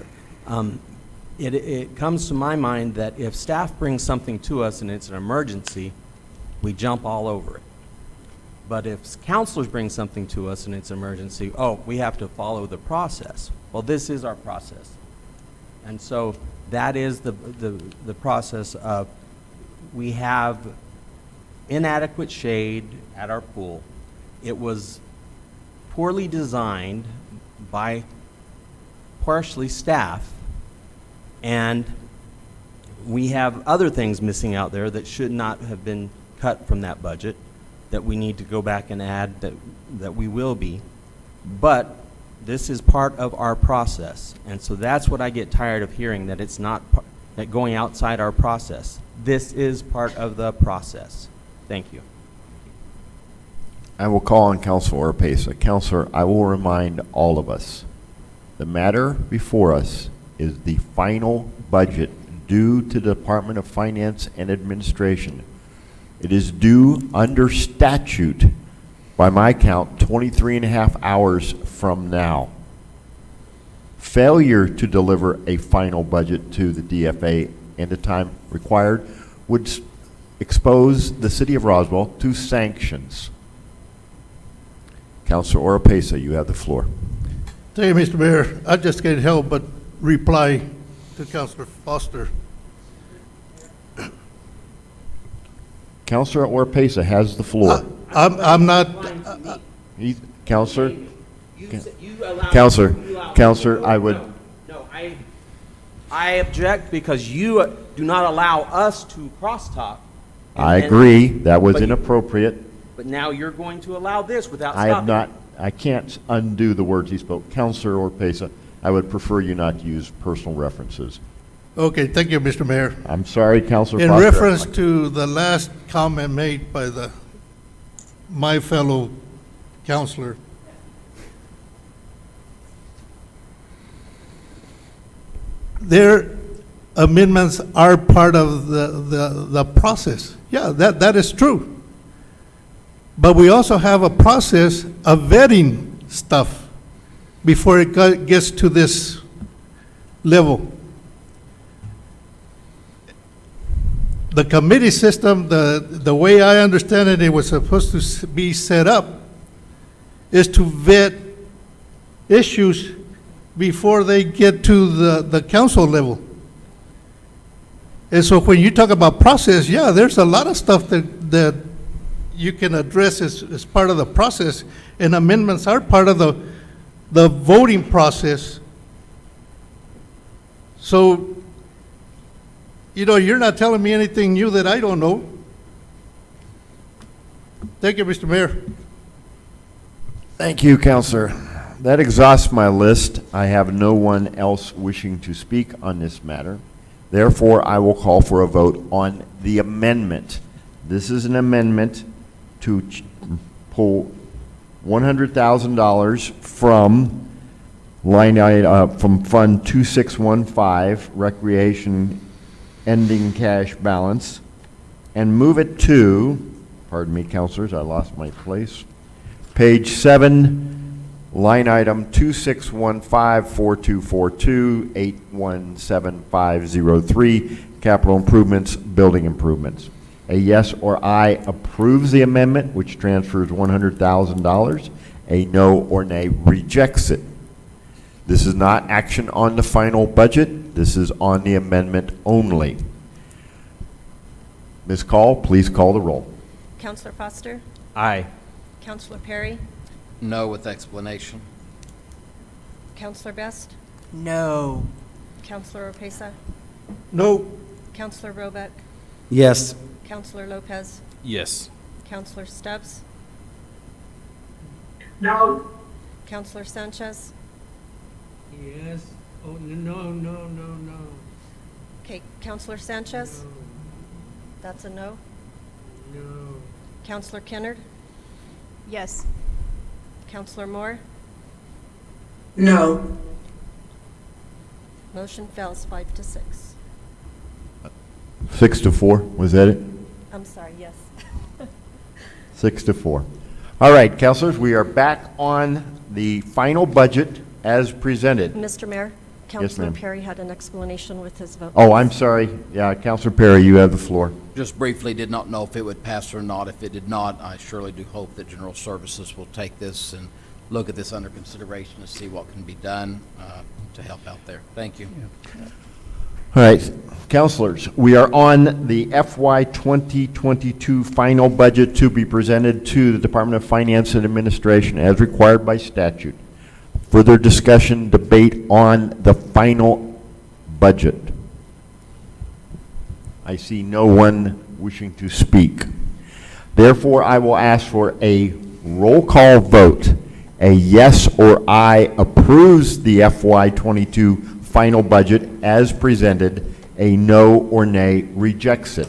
It comes to my mind that if staff brings something to us and it's an emergency, we jump all over it. But if counselors bring something to us and it's an emergency, oh, we have to follow the process. Well, this is our process. And so that is the process of, we have inadequate shade at our pool. It was poorly designed by partially staff, and we have other things missing out there that should not have been cut from that budget that we need to go back and add, that we will be. But this is part of our process, and so that's what I get tired of hearing, that it's not that going outside our process. This is part of the process. Thank you. I will call on Councilor Oropesa. Counselor, I will remind all of us, the matter before us is the final budget due to the Department of Finance and Administration. It is due under statute, by my count, 23 and a half hours from now. Failure to deliver a final budget to the DFA in the time required would expose the city of Roswell to sanctions. Councilor Oropesa, you have the floor. Thank you, Mr. Mayor. I just can't help but reply to Councilor Foster. Councilor Oropesa has the floor. I'm not, Councilor? Councilor, I would, No, I object because you do not allow us to crosstalk. I agree, that was inappropriate. But now you're going to allow this without I stopping. have not, I can't undo the words he spoke. Councilor Oropesa, I would prefer you not to use personal references. okay, thank you, Mr. Mayor. I'm sorry, Councilor In Foster. reference to the last comment made by my fellow counselor, their amendments are part of the process. Yeah, that is true. But we also have a process of vetting stuff before it gets to this level. The committee system, the way I understand it, it was supposed to be set up is to vet issues before they get to the council level. And so when you talk about process, yeah, there's a lot of stuff that you can address as part of the process, and amendments are part of the voting process. So, you know, you're not telling me anything new that I don't know. Thank you, Mr. Mayor. Thank you, Councilor. That exhausts my list. I have no one else wishing to speak on this matter. Therefore, I will call for a vote on the amendment. This is an amendment to pull $100,000 from line item, from Fund 2615, Recreation Ending Cash Balance, and move it to, pardon me, councilors, I lost my place, page 7, line item 2615-4242-817503, capital improvements, building improvements. A yes or aye approves the amendment, which transfers $100,000. A no or nay rejects it. This is not action on the final budget. This is on the amendment only. Ms. Call, please call the roll. Counselor Foster? Aye. Counselor Perry? No with explanation. Counselor Best? No. Counselor Orpesa? No. Counselor Robeck? Yes. Counselor Lopez? Yes. Counselor Stubbs? No. Counselor Sanchez? Yes. Oh, no. Okay, Counselor Sanchez? That's a no. No. Counselor Kennard? Yes. Counselor Moore? No. Motion fails 5-6. 6-4, was that it? I'm sorry, yes. 6-4. All right, councilors, we are back on the final budget as presented. Mr. Mayor, Counselor ma'am. Perry had an explanation with his vote. Oh, I'm sorry. Yeah, Councilor Perry, you have the floor. Just briefly, did not know if it would pass or not. If it did not, I surely do hope that General Services will take this and look at this under consideration to see what can be done to help out there. Thank you. All right, councilors, we are on the FY 2022 final budget to be presented to the Department of Finance and Administration as required by statute. Further discussion, debate on the final budget. I see no one wishing to speak. Therefore, I will ask for a roll call vote. A yes or aye approves the FY22 final budget as presented. A no or nay rejects it.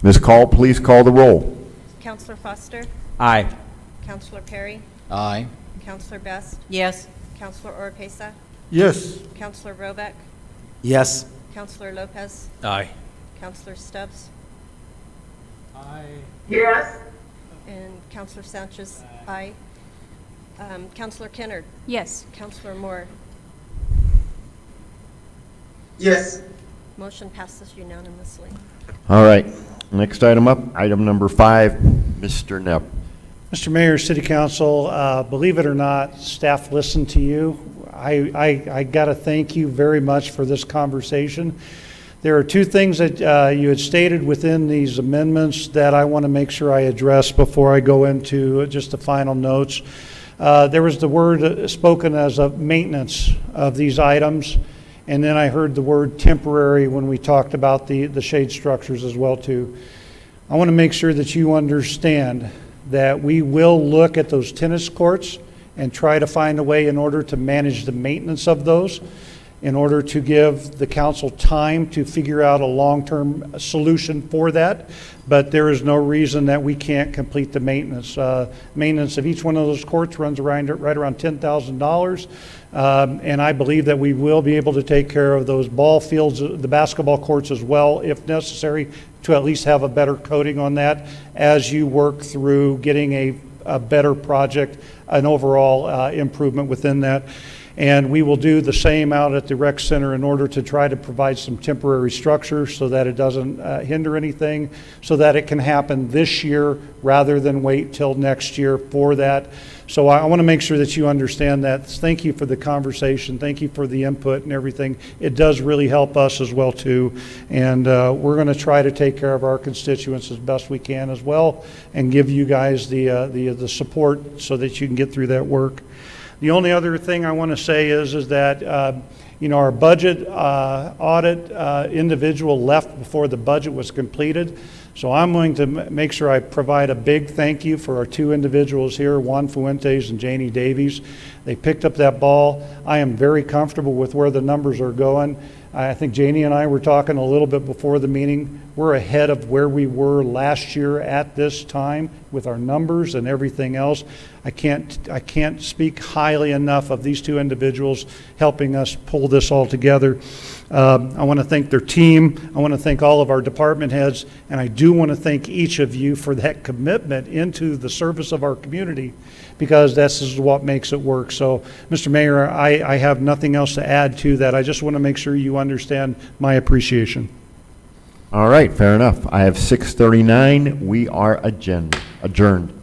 Ms. Call, please call the roll. Counselor Foster? Aye. Counselor Perry? Aye. Counselor Best? Yes. Counselor Orpesa? Yes. Counselor Robeck? Yes. Counselor Lopez? Aye. Counselor Stubbs? Yes. And Counselor Sanchez? Aye. Counselor Kennard? Yes. Counselor Moore? Yes. Motion passes unanimously. All right, next item up, item number 5, Mr. Knapp. Mr. Mayor, City Council, believe it or not, staff listened to you. I got to thank you very much for this conversation. There are two things that you had stated within these amendments that I want to make sure I address before I go into just the final notes. There was the word spoken as a maintenance of these items, and then I heard the word temporary when we talked about the shade structures as well too. I want to make sure that you understand that we will look at those tennis courts and try to find a way in order to manage the maintenance of those, in order to give the council time to figure out a long-term solution for that. But there is no reason that we can't complete the maintenance. Maintenance of each one of those courts runs right around $10,000. And I believe that we will be able to take care of those ball fields, the basketball courts as well, if necessary, to at least have a better coating on that as you work through getting a better project, an overall improvement within that. And we will do the same out at the rec center in order to try to provide some temporary structure so that it doesn't hinder anything, so that it can happen this year rather than wait till next year for that. So I want to make sure that you understand that. Thank you for the conversation. Thank you for the input and everything. It does really help us as well too. And we're going to try to take care of our constituents as best we can as well, and give you guys the support so that you can get through that work. The only other thing I want to say is that our budget audit individual left before the budget was completed. So I'm going to make sure I provide a big thank you for our two individuals here, Juan Fuentes and Janie Davies. They picked up that ball. I am very comfortable with where the numbers are going. I think Janie and I were talking a little bit before the meeting. We're ahead of where we were last year at this time with our numbers and everything else. I can't speak highly enough of these two individuals helping us pull this all together. I want to thank their team. I want to thank all of our department heads, and I do want to thank each of you for that commitment into the service of our community, because this is what makes it work. So, Mr. Mayor, I have nothing else to add to that. I just want to make sure you understand my appreciation. All right, fair enough. I have 6:39. We are adjourned.